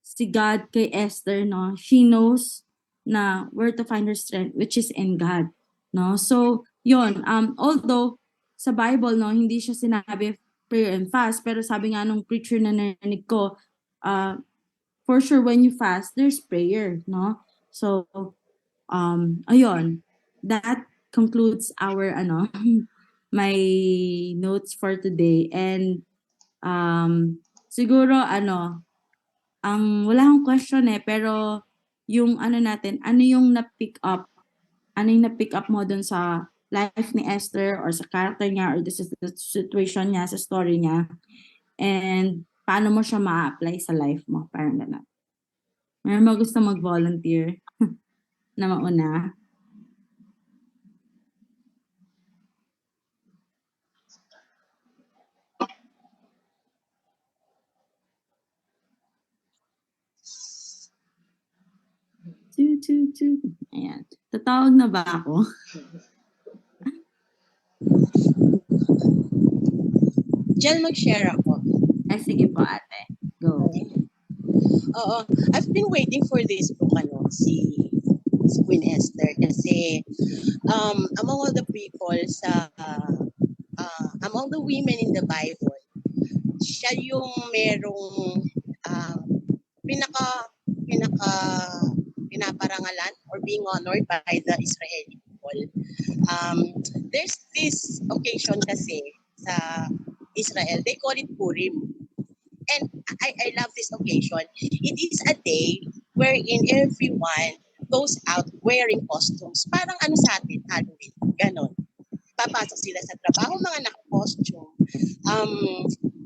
si God kay Esther, no? She knows na where to find her strength, which is in God. No? So, yun. Although, sa Bible, no, hindi siya sinabi prayer and fast, pero sabi nga nung preacher na narinig ko, for sure when you fast, there's prayer, no? So, ayun. That concludes our my notes for today. And siguro ang wala akong question pero yung natin, ano yung na-pick up mo dun sa life ni Esther or sa character niya or the situation niya, sa story niya, and paano mo siya ma-apply sa life mo, parang gano'n. Meron ba gusto mag-volunteer na mauna? Ayan. Tatawag na ba ako? Diyan mag-share ako. Ay, sige po ate. Go. Oo. I've been waiting for this book, si Queen Esther. Kasi among all the people among the women in the Bible, siya yung merong pinaka pinaparangalan or being honored by the Israeli people. There's this occasion kasi sa Israel, they call it Purim. And I love this occasion. It is a day wherein everyone goes out wearing costumes. Parang sa atin, Halloween. Ganon. Papasok sila sa trabaho, mga naka-costume.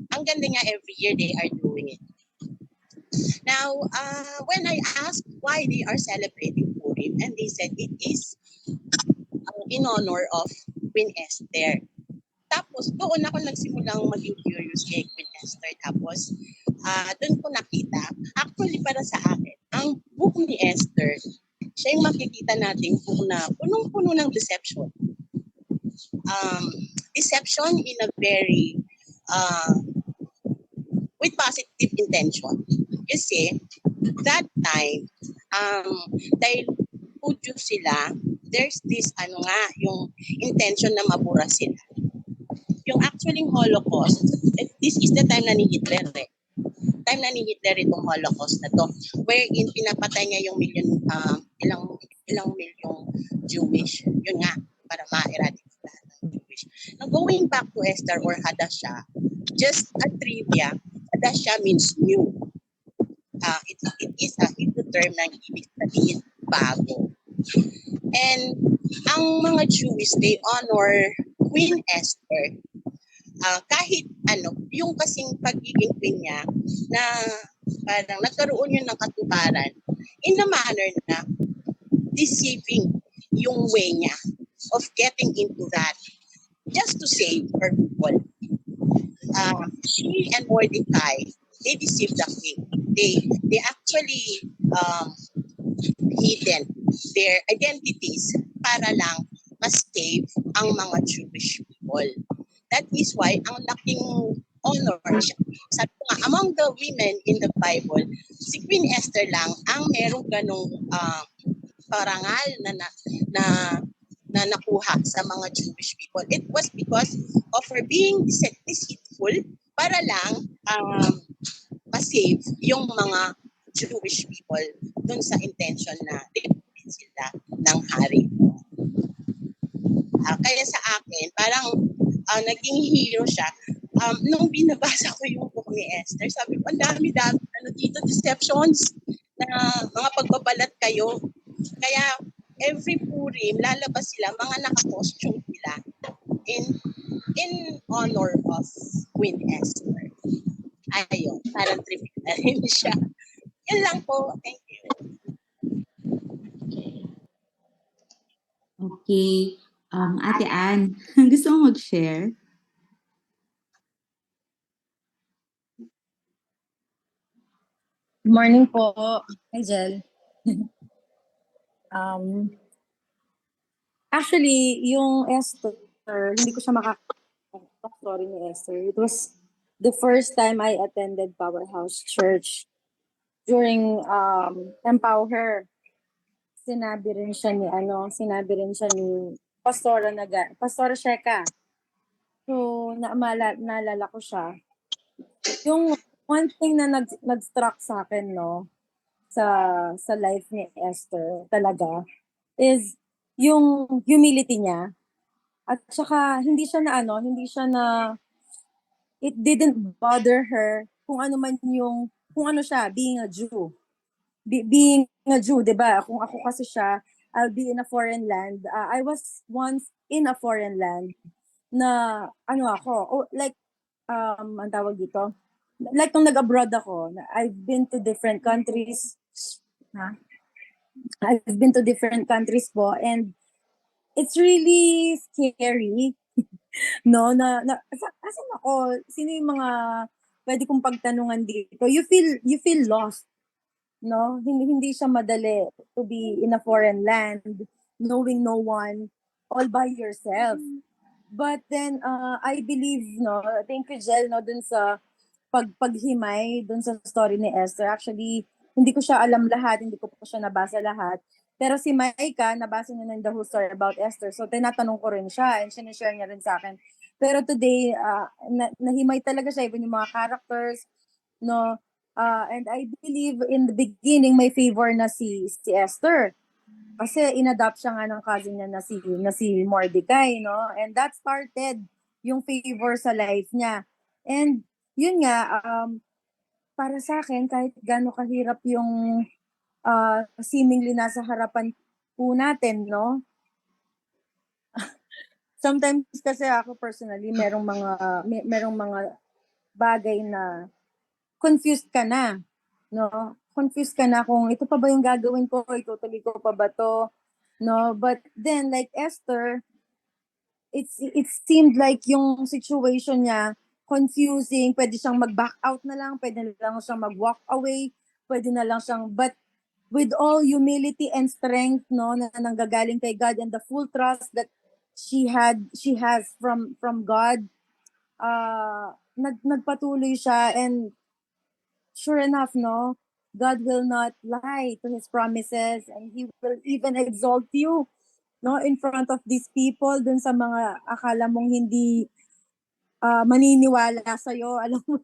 Ang ganda nga, every year they are doing it. Now, when I asked why they are celebrating Purim, and they said it is in honor of Queen Esther. Tapos, doon ako nagsimulang maging curious kay Queen Esther. Tapos, doon ko nakita, actually para sa akin, ang book ni Esther, siya yung makikita natin book na punong-puno ng deception. Deception in a very, with positive intention. Kasi, that time, dahil Hudyo sila, there's this, yung intention na mabura sila. Yung actually Holocaust, this is the time na ni Hitler Time na ni Hitler itong Holocaust na to, wherein pinapatay niya yung ilang milyong Jewish. Yun nga, para ma-eradicate lahat ng Jewish. Now, going back to Esther or Hadashah, just a trivia, Hadashah means new. It is a Hebrew term na ibig sabihin bago. And ang mga Jewish, they honor Queen Esther. Kahit yung kasing pagiging queen niya na parang nagkaroon yun ng katuparan in a manner na deceiving yung way niya of getting into that just to save her people. She and Mordecai, they deceived the king. They actually hidden their identities para lang ma-save ang mga Jewish people. That is why ang laking honor siya. Sabi ko nga, among the women in the Bible, si Queen Esther lang ang merong ganong parangal na nakuha sa mga Jewish people. It was because of her being deceitful para lang ma-save yung mga Jewish people dun sa intention na deportin sila ng hari. Kaya sa akin, parang naging hero siya. Nung binabasa ko yung book ni Esther, sabi ko, ang dami-dami dito, deceptions na mga pagbabalat kayo. Kaya every Purim, lalabas sila, mga naka-costume sila in honor of Queen Esther. Ayun, parang tribute na rin siya. Yan lang po. Thank you. Okay. Ate Ann, gusto mo mag-share? Good morning po. Hi, Jel. Actually, yung Esther, hindi ko siya story ni Esther. It was the first time I attended Powerhouse Church during Empower. Sinabi rin siya ni Pastora Sheka. So, naalala ko siya. Yung one thing na nag-struck sa akin, no, sa life ni Esther talaga is yung humility niya. At saka hindi siya na it didn't bother her kung ano siya, being a Jew. Being a Jew, 'di ba? Kung ako kasi siya, I'll be in a foreign land. I was once in a foreign land na ang tawag dito, like nung nag-abroad ako, I've been to different countries. I've been to different countries po, and it's really scary, no, asan ako? Sino yung mga pwede kong pagtanungan dito? You feel lost, no? Hindi siya madali to be in a foreign land, knowing no one, all by yourself. But then, I believe, no, thank you, Jel, no, dun sa paghimay dun sa story ni Esther. Actually, hindi ko siya alam lahat, hindi ko po siya nabasa lahat. Pero si Maika, nabasa niya ng the whole story about Esther. So, tinatanong ko rin siya and sinishare niya rin sa akin. Pero today, nahimay talaga siya, even yung mga characters, no? And I believe in the beginning, may favor na si Esther. Kasi inadopt siya nga ng cousin niya na si Mordecai, no? And that started yung favor sa life niya. And yun nga, para sa akin, kahit gaano kahirap yung seemingly nasa harapan po natin, no? Sometimes kasi ako personally, merong mga bagay na confused ka na, no? Confused ka na kung ito pa ba yung gagawin ko, itutuloy ko pa ba to, no? But then, like Esther, it seemed like yung situation niya confusing, pwede siyang mag-back out na lang, pwede na lang siyang mag-walk away, pwede na lang siyang, but with all humility and strength, no, na nanggagaling kay God and the full trust that she has from God, nagpatuloy siya, and sure enough, no, God will not lie to His promises, and He will even exalt you, no, in front of these people, dun sa mga akala mong hindi maniniwala sa'yo, alam mo.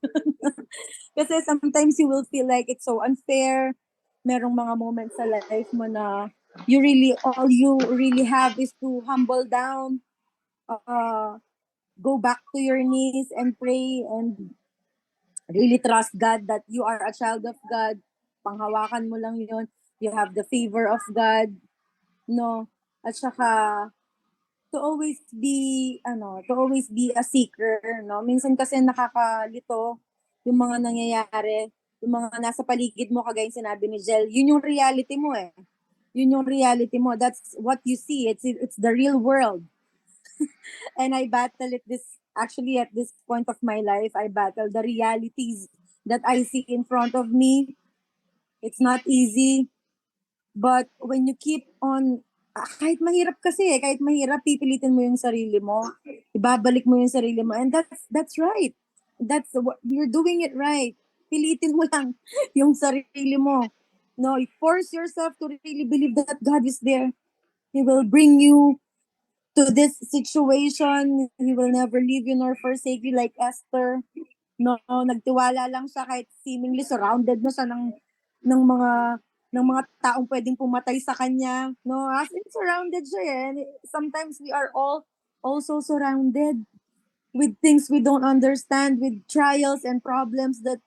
Kasi sometimes you will feel like it's so unfair. Merong mga moments sa life mo na all you really have is to humble down, go back to your knees and pray and really trust God that you are a child of God. Panghawakan mo lang yun. You have the favor of God, no? At saka to always be a seeker, no? Minsan kasi nakakalito yung mga nangyayari, yung mga nasa paligid mo, kagaya sinabi ni Jel, yun yung reality mo eh. Yun yung reality mo. That's what you see. It's the real world. And I battle it at this point of my life. I battle the realities that I see in front of me. It's not easy. But when you keep on, kahit mahirap kasi kahit mahirap, pipilitin mo yung sarili mo. Ibabalik mo yung sarili mo. And that's right. You're doing it right. Pilitin mo lang yung sarili mo. No, you force yourself to really believe that God is there. He will bring you to this situation. He will never leave you nor forsake you like Esther. No, nagtiwala lang siya kahit seemingly surrounded na siya ng mga taong pwedeng pumatay sa kanya. No, as in surrounded siya eh. And sometimes we are all also surrounded with things we don't understand, with trials and problems that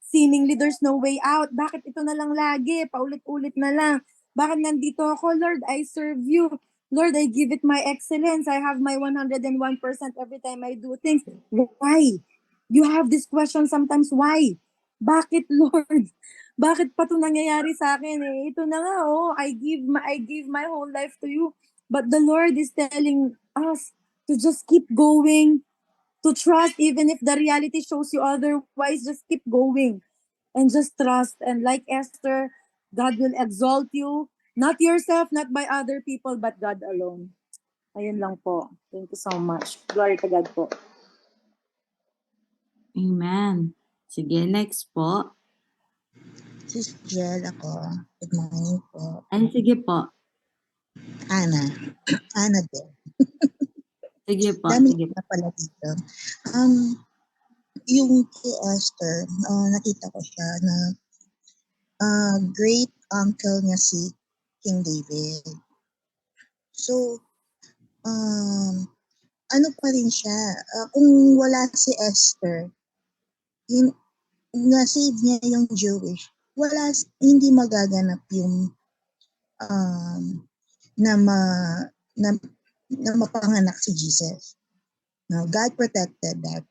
seemingly there's no way out. Bakit ito na lang lagi? Paulit-ulit na lang. Bakit nandito ako? Lord, I serve you. Lord, I give it my excellence. I have my 101% every time I do things. Why? You have this question sometimes, why? Bakit, Lord? Bakit pa ito nangyayari sa akin eh? Ito na nga, oh, I give my whole life to you. But the Lord is telling us to just keep going, to trust even if the reality shows you otherwise. Just keep going and just trust. And like Esther, God will exalt you, not yourself, not by other people, but God alone. Ayun lang po. Thank you so much. Glory to God po. Amen. Sige, next po. Sis Jel ako. Good morning po. Ay, sige po. Ana. Ana din. Sige po. Dami Sige po. na pala dito. Yung kay Esther, nakita ko siya na great uncle niya si King David. So, ano pa rin siya, kung wala si Esther, na-save niya yung Jewish, hindi magaganap yung na mapanganak si Jesus. Now, God protected that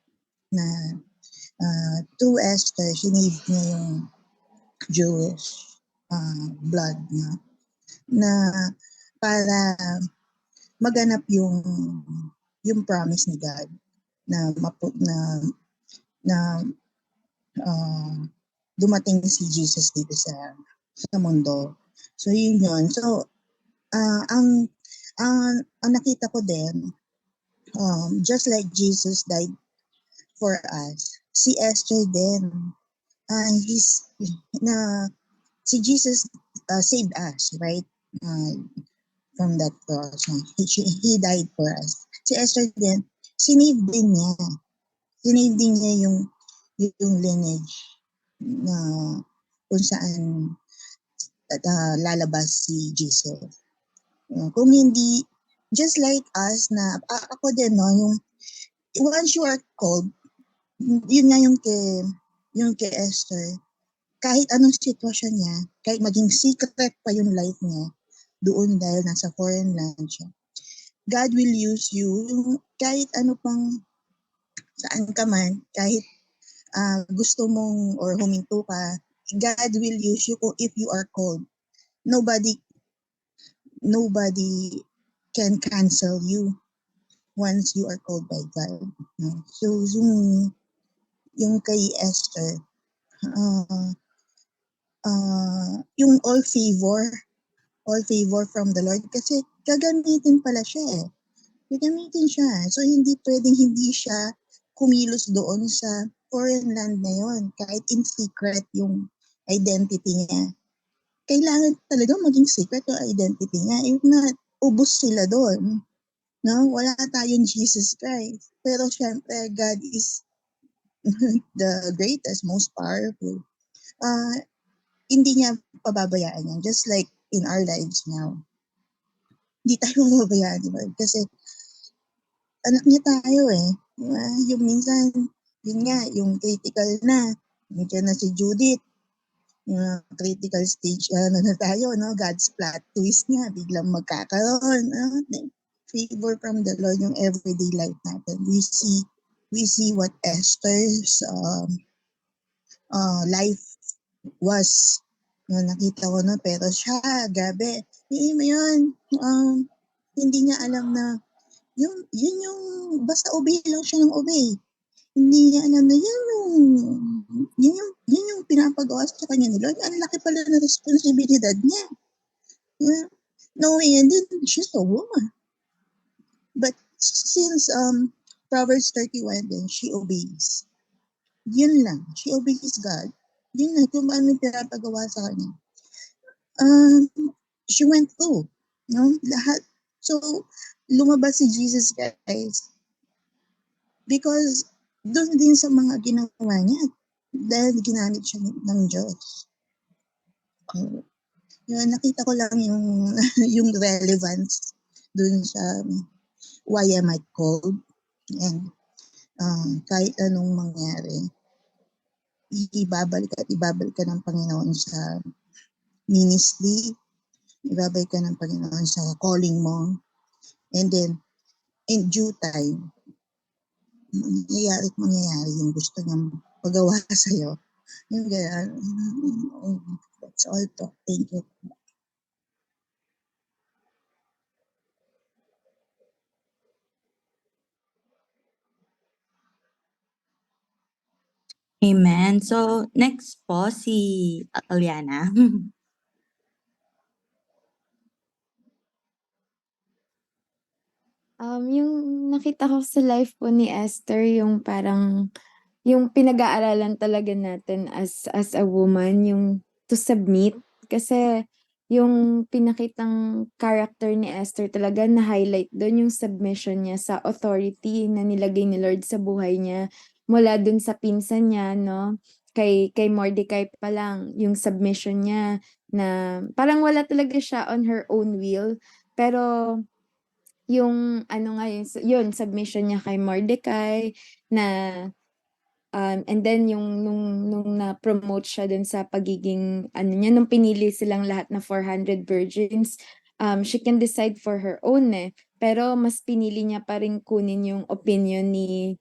na through Esther, sinave niya yung Jewish blood na para maganap yung promise ni God na dumating si Jesus dito sa mundo. So yun yun. So ang nakita ko din, just like Jesus died for us, si Esther din, si Jesus saved us, right? From that cross. He died for us. Si Esther din, sinave din niya yung lineage na kung saan lalabas si Jesus. Kung hindi, just like us na, ako din, no, yung once you are called, yun nga yung kay Esther, kahit anong sitwasyon niya, kahit maging secret pa yung life niya, doon dahil nasa foreign land siya, God will use you, kahit ano pang, saan ka man, kahit gusto mong or huminto ka, God will use you if you are called. Nobody can cancel you once you are called by God. No? So, yung kay Esther, yung all favor from the Lord, kasi gagamitin pala siya eh. Gagamitin siya. So, hindi pwedeng hindi siya kumilos doon sa foreign land na yon, kahit in secret yung identity niya. Kailangan talaga maging secret yung identity niya. If not, ubos sila doon. No? Wala tayong Jesus Christ. Pero syempre, God is the greatest, most powerful. Hindi niya pababayaan yan. Just like in our lives now. Hindi tayo pababayaan, Lord. Kasi anak niya tayo eh. Yung minsan, yun nga, yung critical na. Nandiyan na si Judith. Yung critical stage na tayo, no? God's plot twist niya, biglang magkakaroon. Favor from the Lord yung everyday life natin. We see what Esther's life was. Nakita ko na, pero siya, grabe. Yun, hindi niya alam na yun yung basta obey lang siya ng obey. Hindi niya alam na yun yung yun yung pinapagawa sa kanya ni Lord. Ang laki pala na responsibilidad niya. Yeah. Knowing and then she's a woman. But since Proverbs 31 then she obeys. Yun lang. She obeys God. Yun lang kung ano yung pinapagawa sa kanya. She went through. No? Lahat. So, lumabas si Jesus, guys. Because doon din sa mga ginawa niya. Dahil ginamit siya ng Diyos. Yun, nakita ko lang yung, yung relevance doon sa why am I called. And kahit anong mangyari, ibabalik ka ng Panginoon sa ministry, ibabalik ka ng Panginoon sa calling mo, and then, in due time, mangyayari yung gusto niyang pagawa sa'yo. Yung ganyan. That's all to. Thank you. Amen. So, next po si Aliana. Yung nakita ko sa life po ni Esther, yung parang yung pinag-aaralan talaga natin as a woman, yung to submit. Kasi yung pinakitang character ni Esther talaga na-highlight doon yung submission niya sa authority na nilagay ni Lord sa buhay niya. Mula dun sa pinsan niya, no? Kay Mordecai pa lang, yung submission niya na parang wala talaga siya on her own will. Pero yung ano nga yun submission niya kay Mordecai na and then yung nung na-promote siya dun sa pagiging ano niya nung pinili silang lahat na 400 virgins, she can decide for her own pero mas pinili niya pa rin kunin yung opinion ni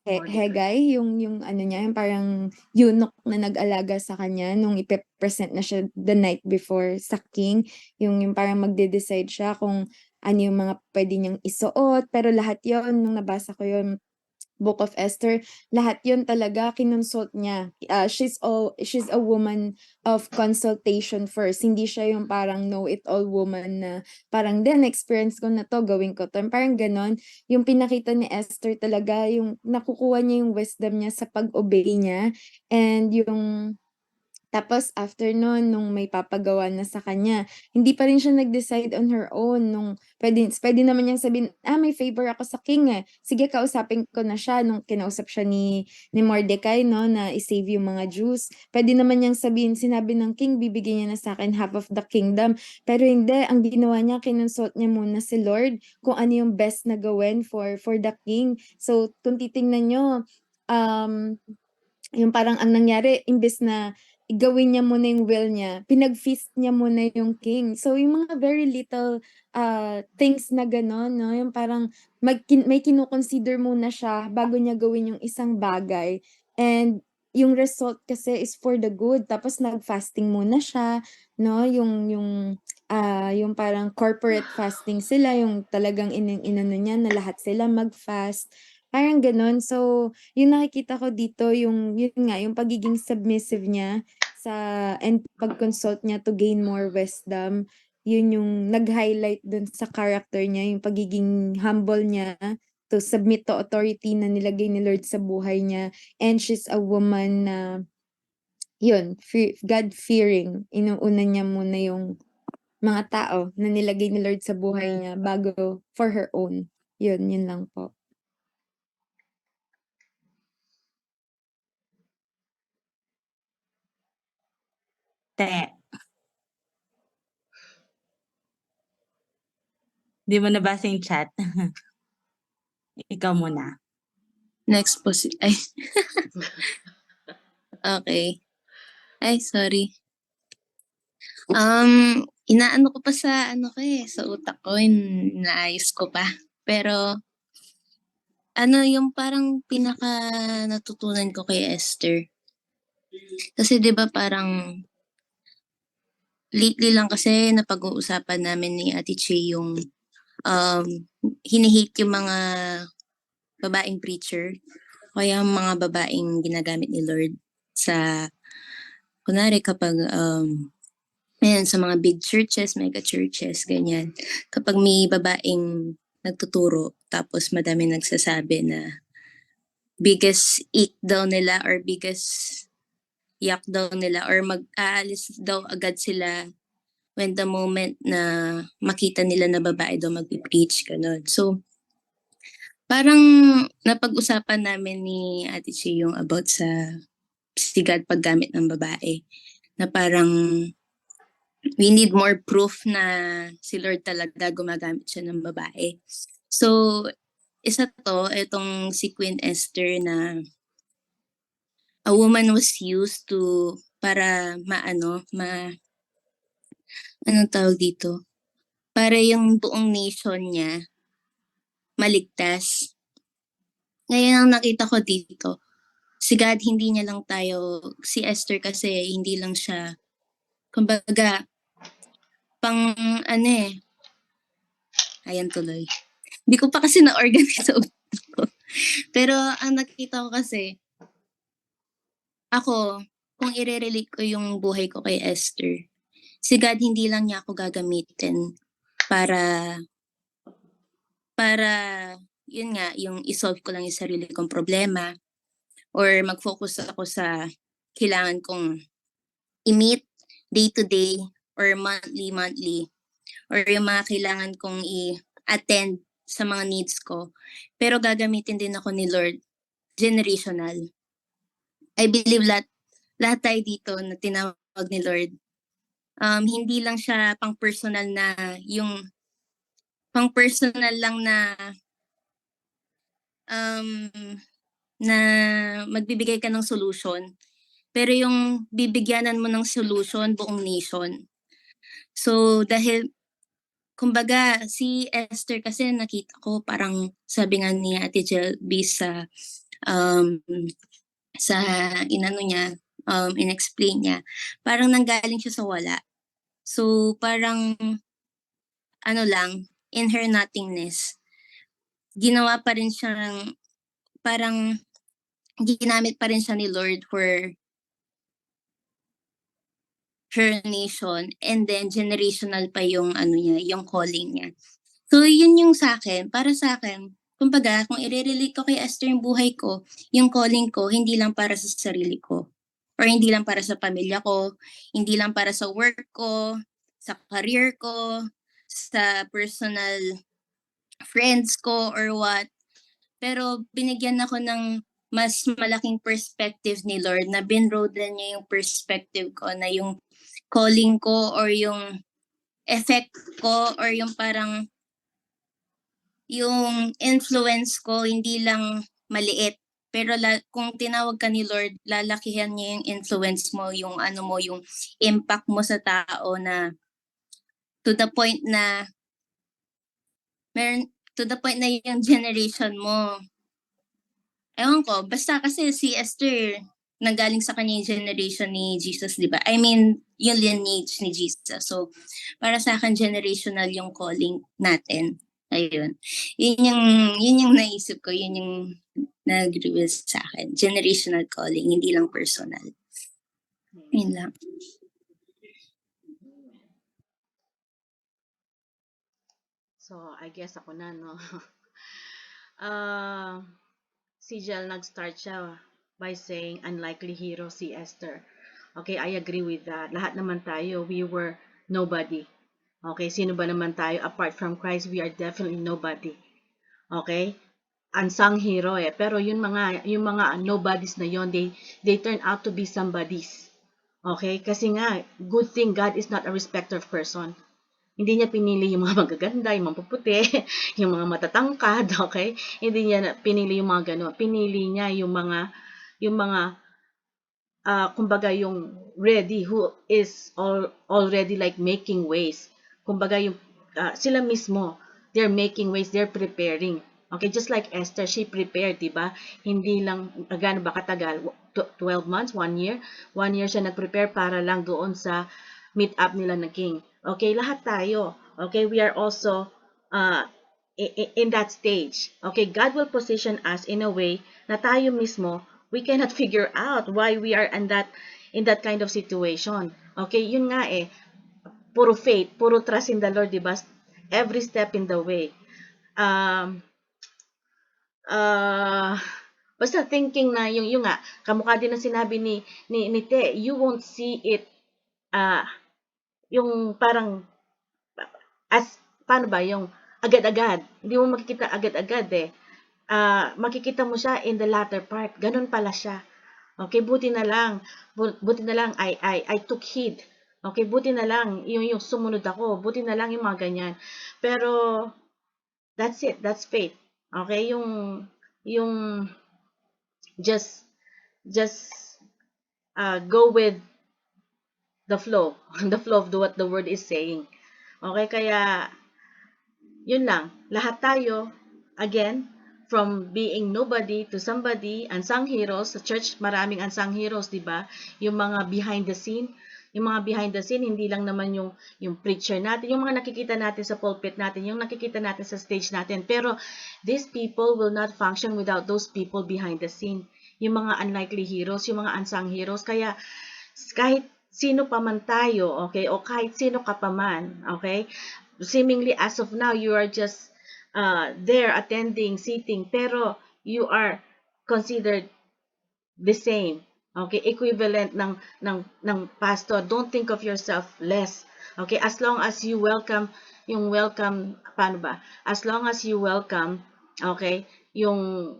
Hegai, yung ano niya, yung parang eunuch na nag-alaga sa kanya nung ipe-present na siya the night before sa king, yung parang magde-decide siya kung ano yung mga pwede niyang isuot, pero lahat yon nung nabasa ko yun, Book of Esther, lahat yon talaga kinonsult niya. She's a woman of consultation first. Hindi siya yung parang know-it-all woman na parang then experience ko na to, gawin ko to. Parang ganon. Yung pinakita ni Esther talaga, yung nakukuha niya yung wisdom niya sa pag-obey niya and yung tapos after nun, nung may papagawa na sa kanya, hindi pa rin siya nag-decide on her own. Nung pwede naman niyang sabihin, may favor ako sa king Sige, kausapin ko na siya. Nung kinausap siya ni Mordecai, no, na i-save yung mga Jews. Pwede naman niyang sabihin, sinabi ng king, bibigyan niya na sa akin half of the kingdom. Pero hindi, ang ginawa niya, kinonsult niya muna si Lord kung ano yung best na gawin for the king. So, kung titingnan niyo, yung parang ang nangyari, imbes na gawin niya muna yung will niya, pinag-feast niya muna yung king. So, yung mga very little things na gano'n, no? Yung parang may kinoconsider muna siya bago niya gawin yung isang bagay. And yung result kasi is for the good. Tapos nag-fasting muna siya, no? Yung parang corporate fasting sila, yung talagang inano niya na lahat sila mag-fast. Parang gano'n. So, yung nakikita ko dito yun nga, yung pagiging submissive niya and pag-consult niya to gain more wisdom, yun yung nag-highlight dun sa character niya, yung pagiging humble niya to submit to authority na nilagay ni Lord sa buhay niya. And she's a woman na, yun, God-fearing. Inuuna niya muna yung mga tao na nilagay ni Lord sa buhay niya bago for her own. Yun lang po. Te. Di mo nabasa yung chat. Ikaw muna. Next po ay. Okay. Ay, sorry. Inaano ko pa sa sa utak ko, inaayos ko pa. Pero yung parang pinaka natutunan ko kay Esther. Kasi 'di ba parang lately lang kasi napag-uusapan namin ni Ate Che yung hinihate yung mga babaeng preacher. kaya ang mga babaeng ginagamit ni Lord sa, kunwari kapag, ayan, sa mga big churches, mega churches, ganyan. Kapag may babaeng nagtuturo, tapos madami nagsasabi na biggest ick daw nila or biggest yak daw nila or mag-aalis daw agad sila when the moment na makita nila na babae daw mag-preach, ganun. So, parang napag-usapan namin ni Ate Chi yung about sa sigad paggamit ng babae. Na parang we need more proof na si Lord talaga gumagamit siya ng babae. So, isa to, itong si Queen Esther na a woman was used to para anong tawag dito? Para yung buong nation niya maligtas. Ngayon ang nakita ko dito, si God hindi niya lang tayo, si Esther kasi hindi lang siya, kumbaga, ayan tuloy. Hindi ko pa kasi na-organize sa utak ko. Pero ang nakita ko kasi, ako, kung i-relate ko yung buhay ko kay Esther, si God hindi lang niya ako gagamitin para yun nga, yung isolve ko lang yung sarili kong problema or mag-focus ako sa kailangan kong i-meet day to day or monthly or yung mga kailangan kong i-attend sa mga needs ko. Pero gagamitin din ako ni Lord, generational. I believe lahat tayo dito na tinawag ni Lord, hindi lang siya pang-personal lang na magbibigay ka ng solution. Pero yung bibigyanan mo ng solution buong nation. So dahil kumbaga si Esther kasi nakita ko parang sabi nga ni Ate Jelby sa inano niya, in-explain niya, parang nanggaling siya sa wala. So parang in her nothingness, ginawa pa rin siyang parang ginamit pa rin siya ni Lord for her nation and then generational pa yung yung calling niya. So yun yung para sa akin, kumbaga kung i-relate ko kay Esther yung buhay ko, yung calling ko hindi lang para sa sarili ko or hindi lang para sa pamilya ko, hindi lang para sa work ko, sa career ko, sa personal friends ko or what. Pero binigyan ako ng mas malaking perspective ni Lord na binroaden niya yung perspective ko na yung calling ko or yung effect ko or yung parang yung influence ko hindi lang maliit. Pero kung tinawag ka ni Lord, lalakihan niya yung influence mo, yung yung impact mo sa tao na to the point na yung generation mo. Ewan ko, basta kasi si Esther, nanggaling sa kanya yung generation ni Jesus, di ba? I mean, yung lineage ni Jesus. So, para sa akin, generational yung calling natin. Ayun. Yun yung naisip ko, yun yung nag-reveal sa akin. Generational calling, hindi lang personal. Yun lang. So, I guess ako na, no? Si Jel nag-start siya by saying unlikely hero si Esther. Okay, I agree with that. Lahat naman tayo, we were nobody. Okay, sino ba naman tayo? Apart from Christ, we are definitely nobody. Okay? Unsung hero eh. Pero yung mga nobodies na yon, they turn out to be somebodies. Okay? Kasi nga, good thing God is not a respecter of person. Hindi niya pinili yung mga magaganda, yung mga puputi, yung mga matatangkad, okay? Hindi niya pinili yung mga gano'n. Pinili niya yung mga kumbaga yung ready, who is already like making ways. Kumbaga yung sila mismo, they're making ways, they're preparing. Okay, just like Esther, she prepared, diba? Hindi lang, gaano ba katagal? 12 months, 1 year? 1 year siya nag-prepare para lang doon sa meet up nila ng king. Okay, lahat tayo. Okay, we are also in that stage. Okay, God will position us in a way na tayo mismo, we cannot figure out why we are in that kind of situation. Okay, yun nga puro faith, puro trust in the Lord, di ba? Every step in the way. Basta thinking na yung nga, kamukha din ng sinabi ni Te, you won't see it, yung parang, as, paano ba, yung agad-agad. Hindi mo makikita agad-agad makikita mo siya in the latter part. Ganun pala siya. Okay, buti na lang I took heed. Okay, buti na lang yung sumunod ako. Buti na lang yung mga ganyan. Pero that's it. That's faith. Okay, yung just go with the flow. The flow of what the word is saying. Okay, kaya yun lang. Lahat tayo, again, from being nobody to somebody, unsung heroes. Sa church, maraming unsung heroes, di ba? Yung mga behind the scene. Yung mga behind the scene, hindi lang naman yung preacher natin, yung mga nakikita natin sa pulpit natin, yung nakikita natin sa stage natin. Pero these people will not function without those people behind the scene. Yung mga unlikely heroes, yung mga unsung heroes. Kaya kahit sino pa man tayo, okay, o kahit sino ka pa man, okay, seemingly as of now, you are just there attending, sitting, pero you are considered the same. Okay, equivalent ng pastor. Don't think of yourself less. Okay, as long as you welcome paano ba? As long as you welcome, okay, yung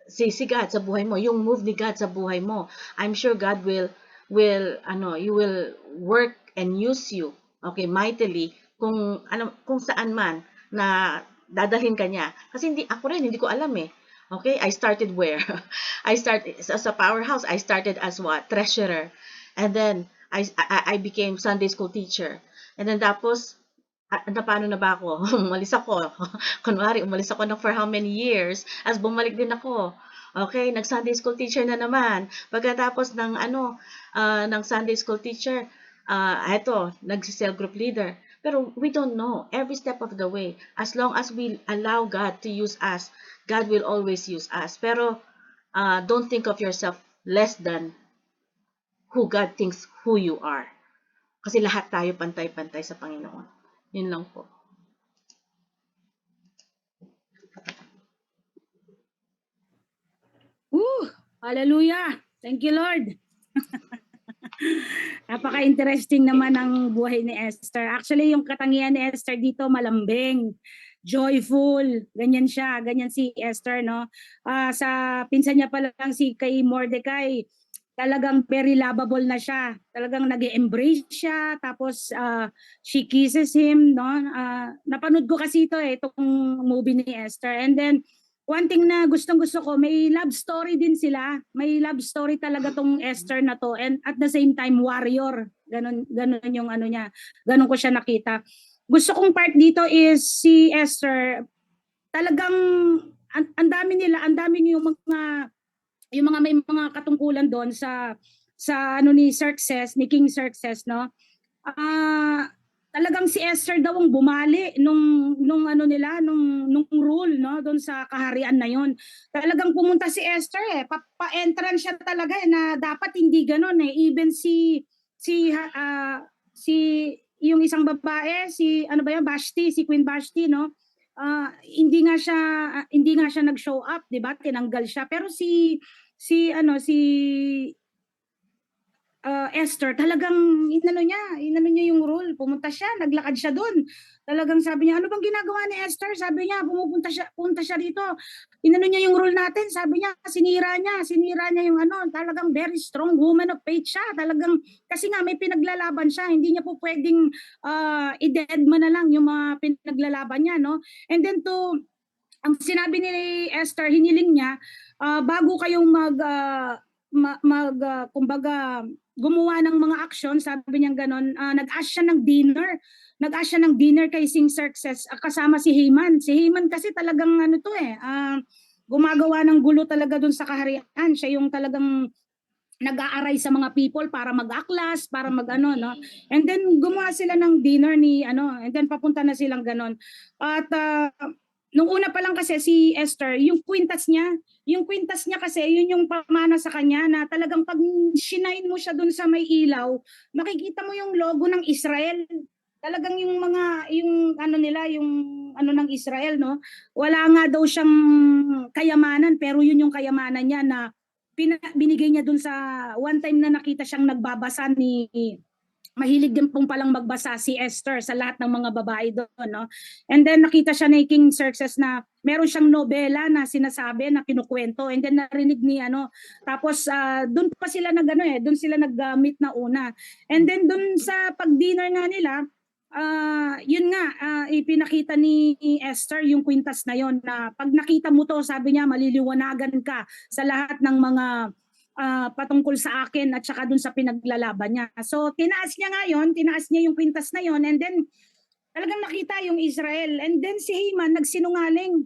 si God sa buhay mo, yung move ni God sa buhay mo, I'm sure God will you will work and use you, okay, mightily kung saan man na dadalhin ka niya. Kasi hindi ko alam Okay, I started where? I started as a powerhouse. I started as what? Treasurer. And then I became Sunday school teacher. And then tapos paano na ba ako? Umalis ako. Kunwari, umalis ako for how many years? As bumalik din ako. Okay, nag-Sunday school teacher na naman. Pagkatapos ng ng Sunday school teacher, nag-cell group leader. Pero we don't know every step of the way. As long as we allow God to use us, God will always use us. Pero don't think of yourself less than who God thinks who you are. Kasi lahat tayo pantay-pantay sa Panginoon. Yun lang po. Hallelujah! Thank you, Lord! Napaka-interesting naman ng buhay ni Esther. Actually, yung katangian ni Esther dito, malambing, joyful, ganyan siya, ganyan si Esther, no? Sa pinsan niya pa lang si kay Mordecai, talagang very lovable na siya. Talagang nag-embrace siya, tapos she kisses him, no? Napanood ko kasi itong movie ni Esther. And then, one thing na gustong-gusto ko, may love story din sila. May love story talaga tong Esther na to. And at the same time, warrior. Ganon yung niya. Ganon ko siya nakita. Gusto kong part dito is si Esther, talagang ang dami yung mga may mga katungkulan doon sa ni Xerxes, ni King Xerxes, no? Talagang si Esther daw ang bumali nung rule, no, doon sa kaharian na yon. Talagang pumunta si Esther pa-entrance siya talaga na dapat hindi ganoon Even si yung isang babae, si Vashti, si Queen Vashti, no? Hindi nga siya nag-show up, 'di ba? Tinanggal siya. Pero si Esther, talagang inano niya yung role. Pumunta siya, naglakad siya doon. Talagang sabi niya, ano bang ginagawa ni Esther? Sabi niya, punta siya rito. Inano niya yung role natin. Sabi niya, sinira niya yung talagang very strong woman of faith siya. Talagang, kasi nga may pinaglalaban siya. Hindi niya po pwedeng i-dead man na lang yung mga pinaglalaban niya, no? And then ang sinabi ni Esther, hiniling niya, bago kayong kumbaga gumawa ng mga action, sabi niya gano'n, nag-ask siya ng dinner kay King Xerxes, kasama si Haman. Si Haman kasi talagang gumagawa ng gulo talaga dun sa kaharian. Siya yung talagang nag-aaray sa mga people para mag-aklas, para no? And then gumawa sila ng dinner and then papunta na silang gano'n. At nung una pa lang kasi si Esther, yung kwintas niya kasi yun yung pamana sa kanya na talagang pag shinain mo siya dun sa may ilaw, makikita mo yung logo ng Israel. Talagang yung ano nila, yung ano ng Israel, no? Wala nga daw siyang kayamanan, pero yun yung kayamanan niya na binigay niya dun sa one time na nakita siyang nagbabasa mahilig din pong palang magbasa si Esther sa lahat ng mga babae doon, no? And then nakita siya ni King Xerxes na meron siyang nobela na sinasabi, na kinukwento, and then narinig ni tapos doon pa sila doon sila nag-meet na una. And then doon sa pag-dinner nga nila, yun nga, ipinakita ni Esther yung kwintas na yon na pag nakita mo to, sabi niya, maliliwanagan ka sa lahat ng mga patungkol sa akin at saka dun sa pinaglalaban niya. So tinaas niya yung kwintas na yon, and then talagang nakita yung Israel. And then si Haman nagsinungaling.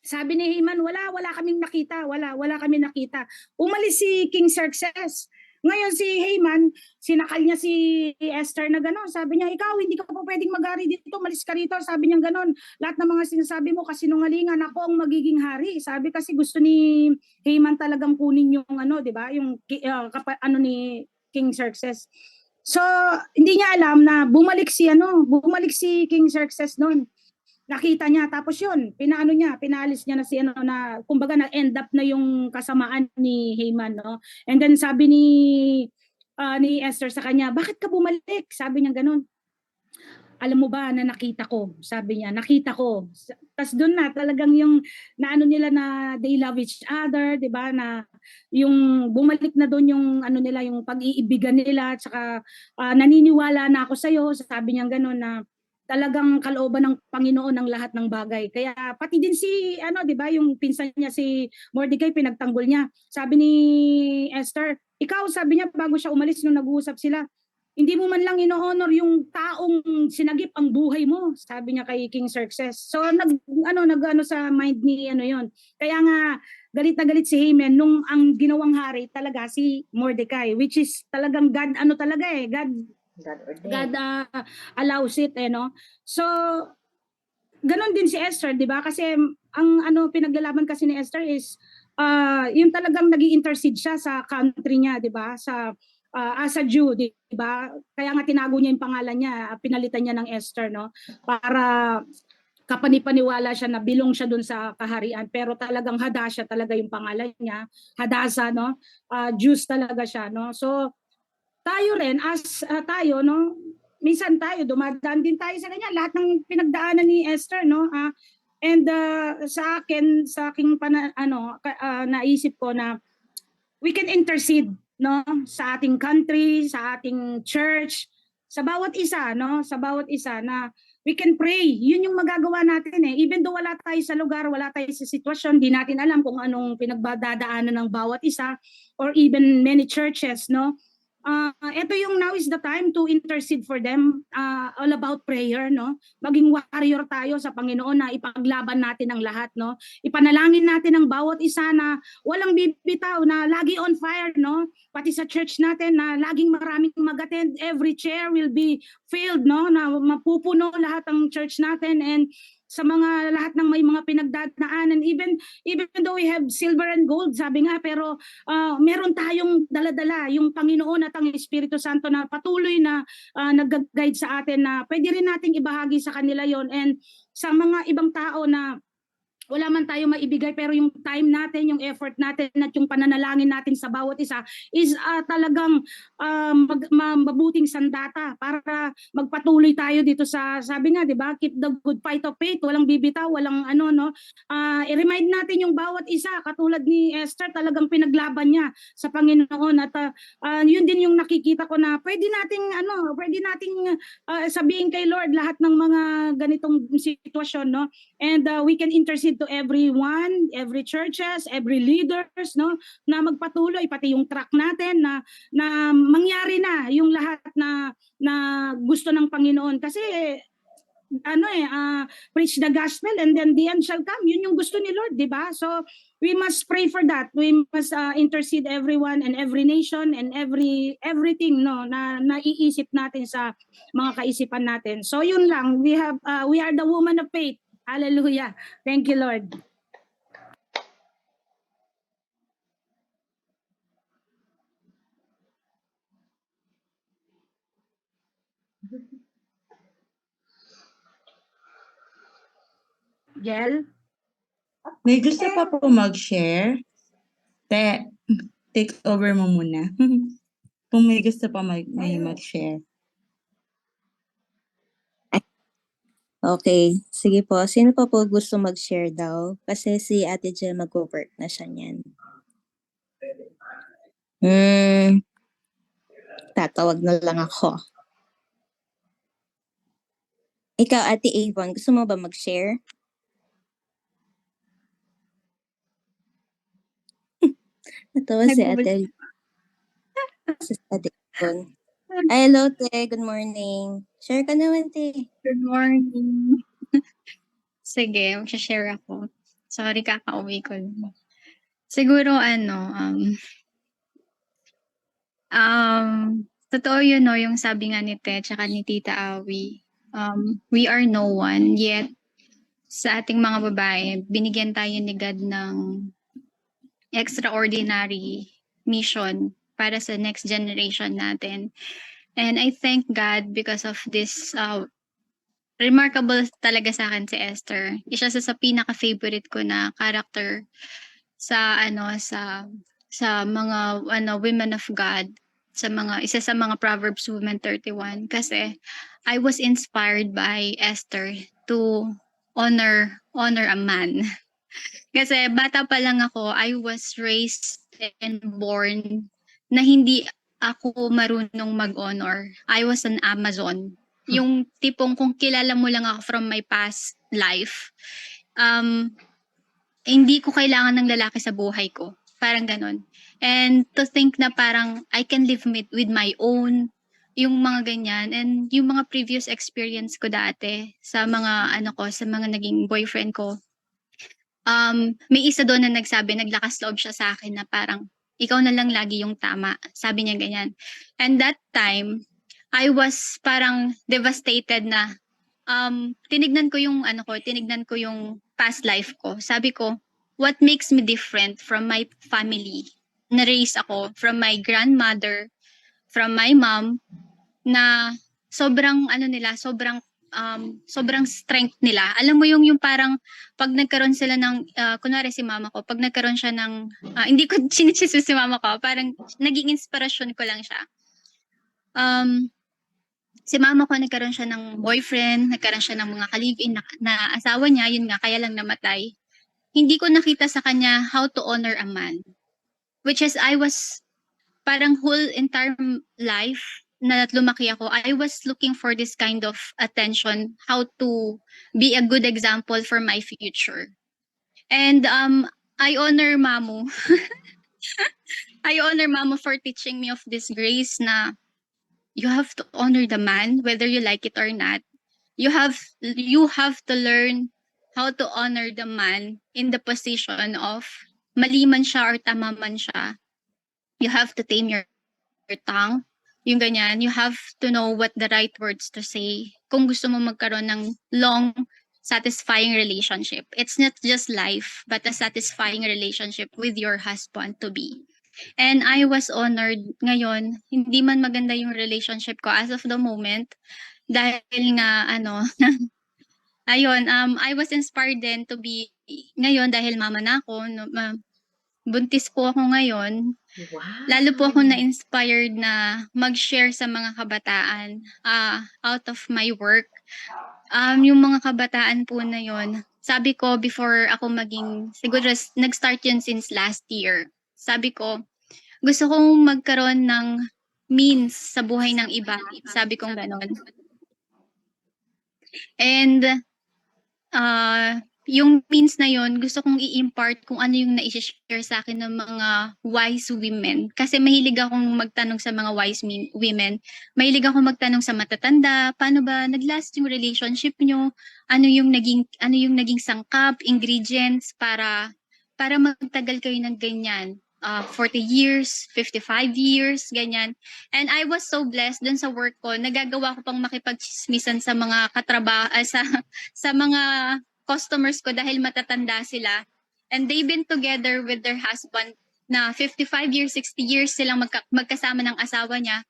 Sabi ni Haman, wala kaming nakita, wala kaming nakita. Umalis si King Xerxes. Ngayon si Haman, sinakal niya si Esther na gano'n. Sabi niya, ikaw hindi ka pa pwedeng mag-hari dito, malis ka rito. Sabi niya gano'n, lahat ng mga sinasabi mo kasinungalingan, ako ang magiging hari. Sabi kasi gusto ni Haman talagang kunin yung di ba, yung ni King Xerxes. So hindi niya alam na bumalik si King Xerxes noon. Nakita niya, tapos yun, pinalis niya na si na kumbaga na-end up na yung kasamaan ni Haman, no? And then sabi ni Esther sa kanya, bakit ka bumalik? Sabi niya ganun. Alam mo ba na nakita ko? Sabi niya, nakita ko. Tapos doon na talagang yung nila na they love each other, 'di ba? Na yung bumalik na doon yung nila, yung pag-iibigan nila, at saka naniniwala na ako sa iyo, sabi niya gano'n na talagang kalooban ng Panginoon ang lahat ng bagay. Kaya pati din si 'di ba, yung pinsan niya si Mordecai, pinagtanggol niya. Sabi ni Esther, ikaw, sabi niya bago siya umalis nung nag-uusap sila, hindi mo man lang ino-honor yung taong sinagip ang buhay mo, sabi niya kay King Xerxes. So nag sa mind ni yon. Kaya nga galit na galit si Haman nung ang ginawang hari talaga si Mordecai, which is talagang God God allows it, no? So ganon din si Esther, 'di ba? Kasi ang pinaglalaban kasi ni Esther is yung talagang nag-i-intercede siya sa country niya, 'di ba? Sa as a Jew, 'di ba? Kaya nga tinago niya yung pangalan niya, pinalitan niya ng Esther, no? Para kapanipaniwala siya na bilong siya dun sa kaharian, pero talagang Hadasha talaga yung pangalan niya, Hadasa, no? Jews talaga siya, no? So tayo rin as tayo, no, minsan tayo dumadaan din tayo sa ganyan, lahat ng pinagdaanan ni Esther, no? And sa aking naisip ko na we can intercede, no, sa ating country, sa ating church, sa bawat isa, no, na we can pray. Yun yung magagawa natin even though wala tayo sa lugar, wala tayo sa sitwasyon, di natin alam kung anong pinagbadadaanan ng bawat isa, or even many churches, no. Ito yung now is the time to intercede for them, all about prayer, no? Maging warrior tayo sa Panginoon na ipaglaban natin ang lahat, no? Ipanalangin natin ang bawat isa na walang bibitaw, na lagi on fire, no? Pati sa church natin na laging maraming mag-attend, every chair will be filled, no? Na mapupuno lahat ang church natin, and sa mga lahat ng may mga pinagdadaanan, even though we have silver and gold, sabi nga, pero meron tayong daladala, yung Panginoon at ang Espiritu Santo na patuloy na nag-guide sa atin, na pwede rin nating ibahagi sa kanila yon. And sa mga ibang tao na wala man tayo maibigay, pero yung time natin, yung effort natin, at yung pananalangin natin sa bawat isa is talagang mabuting sandata para magpatuloy tayo dito sa, sabi nga, 'di ba, keep the good fight of faith, walang bibitaw, walang i-remind natin yung bawat isa, katulad ni Esther, talagang pinaglaban niya sa Panginoon, at yun din yung nakikita ko na pwede nating sabihin kay Lord lahat ng mga ganitong sitwasyon, no? And we can intercede to everyone, every churches, every leaders, no, na magpatuloy, pati yung track natin na mangyari na yung lahat na gusto ng Panginoon, kasi preach the gospel and then the end shall come. Yun yung gusto ni Lord, di ba? So we must pray for that. We must intercede everyone and every nation and everything, no, na naiisip natin sa mga kaisipan natin. So yun lang, we are the woman of faith. Hallelujah. Thank you, Lord. Jel? May gusto pa po mag-share? Take over mo muna. Kung may gusto pa may mag-share. Okay, sige po. Sino pa po gusto mag-share daw? Kasi si Ate Jel mag-work na siya niyan. Tatawag na lang ako. Ikaw, Ate Avon, gusto mo ba mag-share? Natawa si Ate. Si Ate Avon. Ay, hello, te. Good morning. Share ka naman, te. Good morning. Sige, mag-share ako. Sorry, kakauwi ko lang. Siguro totoo yun, no, yung sabi nga ni Te, tsaka ni Tita Awi. We are no one, yet sa ating mga babae, binigyan tayo ni God ng extraordinary mission para sa next generation natin. And I thank God because of this remarkable talaga sa akin si Esther. Isa sa pinaka-favorite ko na character sa mga women of God, isa sa mga Proverbs Women 31 kasi I was inspired by Esther to honor a man. Kasi bata pa lang ako, I was raised and born na hindi ako marunong mag-honor. I was an Amazon. Yung tipong kung kilala mo lang ako from my past life, hindi ko kailangan ng lalaki sa buhay ko. Parang ganon. And to think na parang I can live with my own, yung mga ganyan. And yung mga previous experience ko dati sa mga sa mga naging boyfriend ko, may isa doon na naglakas loob siya sa akin na parang, ikaw na lang lagi yung tama. Sabi niya ganyan. And that time, I was parang devastated na tinignan ko yung past life ko. Sabi ko, what makes me different from my family? Na-raise ako from my grandmother, from my mom, na sobrang sobrang strength nila. Alam mo yung parang pag nagkaroon sila ng kunwari si mama ko, pag nagkaroon siya ng hindi ko chinichismis si mama ko, parang naging inspirasyon ko lang siya. Si mama ko nagkaroon siya ng boyfriend, nagkaroon siya ng mga ka-live-in na asawa niya, yun nga kaya lang namatay. Hindi ko nakita sa kanya how to honor a man. Which is I was parang whole entire life na lumaki ako, I was looking for this kind of attention, how to be a good example for my future. And I honor Mamu. I honor Mamu for teaching me of this grace na you have to honor the man whether you like it or not. You have to learn how to honor the man in the position of mali man siya or tama man siya. You have to tame your tongue. Yung ganyan, you have to know what the right words to say kung gusto mo magkaroon ng long, satisfying relationship. It's not just life, but a satisfying relationship with your husband to be. And I was honored ngayon, hindi man maganda yung relationship ko as of the moment, dahil nga, ayun, I was inspired then to be, ngayon dahil mama na ako, buntis po ako ngayon. Wow. Lalo po ako na-inspired na mag-share sa mga kabataan out of my work. Yung mga kabataan po na yon, sabi ko before ako siguro nag-start yun since last year. Sabi ko, gusto kong magkaroon ng means sa buhay ng iba. Sabi kong ganon. And yung means na yon, gusto kong i-impart kung ano yung na-share sa akin ng mga wise women. Kasi mahilig akong magtanong sa mga wise women. Mahilig akong magtanong sa matatanda, paano ba nag-last yung relationship nyo? Ano yung naging sangkap, ingredients para magtagal kayo ng ganyan? 40 years, 55 years, ganyan. And I was so blessed dun sa work ko. Nagagawa ko pang makipagchismisan sa mga sa mga customers ko dahil matatanda sila. And they've been together with their husband na 55 years, 60 years silang magkasama ng asawa niya.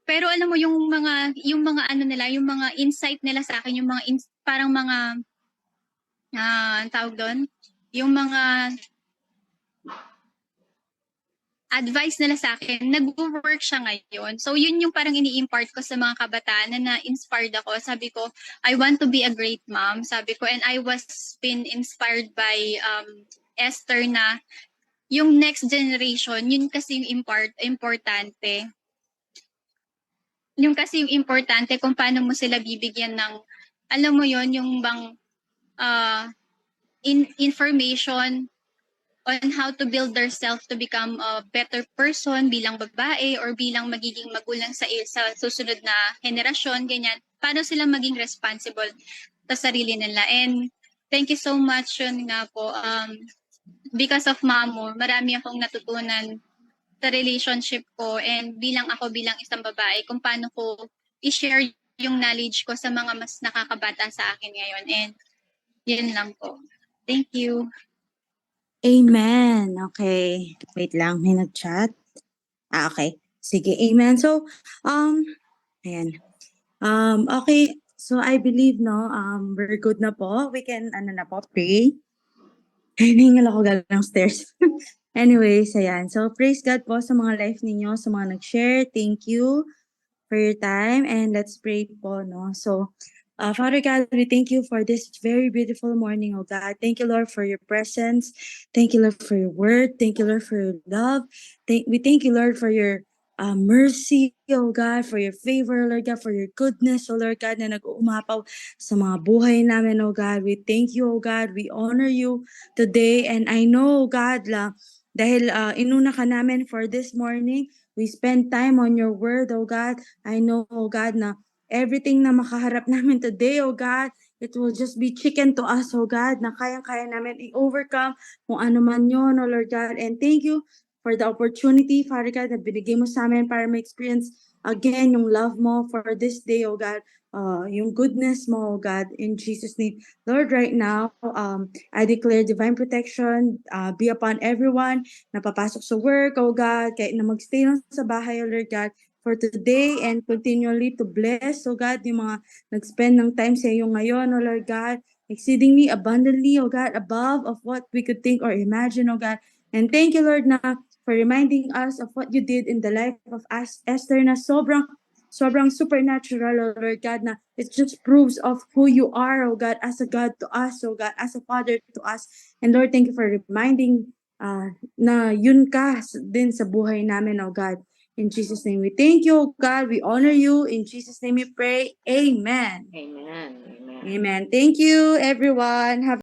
Pero alam mo yung mga ano nila, yung mga insight nila sa akin, yung mga parang mga ang tawag doon, yung mga advice nila sa akin, nag-work siya ngayon. So yun yung parang ini-impart ko sa mga kabataan na na-inspired ako. Sabi ko, I want to be a great mom. Sabi ko, and I was been inspired by Esther na yung next generation, yun kasi yung importante. Yung kasi yung importante kung paano mo sila bibigyan ng, alam mo yon yung bang information on how to build themselves to become a better person bilang babae or bilang magiging magulang sa susunod na henerasyon, ganyan. Paano sila maging responsible sa sarili nila. And thank you so much yun nga po. Because of Mamo, marami akong natutunan sa relationship ko and bilang isang babae kung paano ko i-share yung knowledge ko sa mga mas nakakabata sa akin ngayon. And yun lang po. Thank you. Amen. Okay. Wait lang, may nag-chat. Okay. Sige, amen. So, ayan. Okay. So, I believe, no, we're good na po. We can, pray. Hiningal ako galang stairs. Anyways, ayan. So, praise God po sa mga life ninyo, sa mga nag-share. Thank you for your time. And let's pray po, no? So, Father God, we thank you for this very beautiful morning, oh God. Thank you, Lord, for your presence. Thank you, Lord, for your word. Thank you, Lord, for your love. We thank you, Lord, for your mercy, oh God, for your favor, Lord God, for your goodness, oh Lord God, na nag-uumapaw sa mga buhay namin, oh God. We thank you, oh God. We honor you today. And I know, oh God, dahil inuna ka namin for this morning, we spend time on your word, oh God. I know, oh God, na everything na makaharap namin today, oh God, it will just be chicken to us, oh God, na kayang-kaya namin i-overcome kung ano man yun, oh Lord God. And thank you for the opportunity, Father God, na binigay mo sa amin para ma-experience again yung love mo for this day, oh God, yung goodness mo, oh God, in Jesus' name. Lord, right now, I declare divine protection be upon everyone na papasok sa work, oh God, kahit na magstay lang sa bahay, oh Lord God, for today and continually to bless, oh God, yung mga nag-spend ng time sa iyo ngayon, oh Lord God, exceedingly abundantly, oh God, above of what we could think or imagine, oh God. And thank you, Lord, na for reminding us of what you did in the life of Esther na sobrang supernatural, oh Lord God, na it just proves of who you are, oh God, as a God to us, oh God, as a Father to us. And Lord, thank you for reminding na yun ka din sa buhay namin, oh God. In Jesus' name, we thank you, oh God. We honor you. In Jesus' name we pray. Amen. Amen. Amen. Thank you, everyone. Have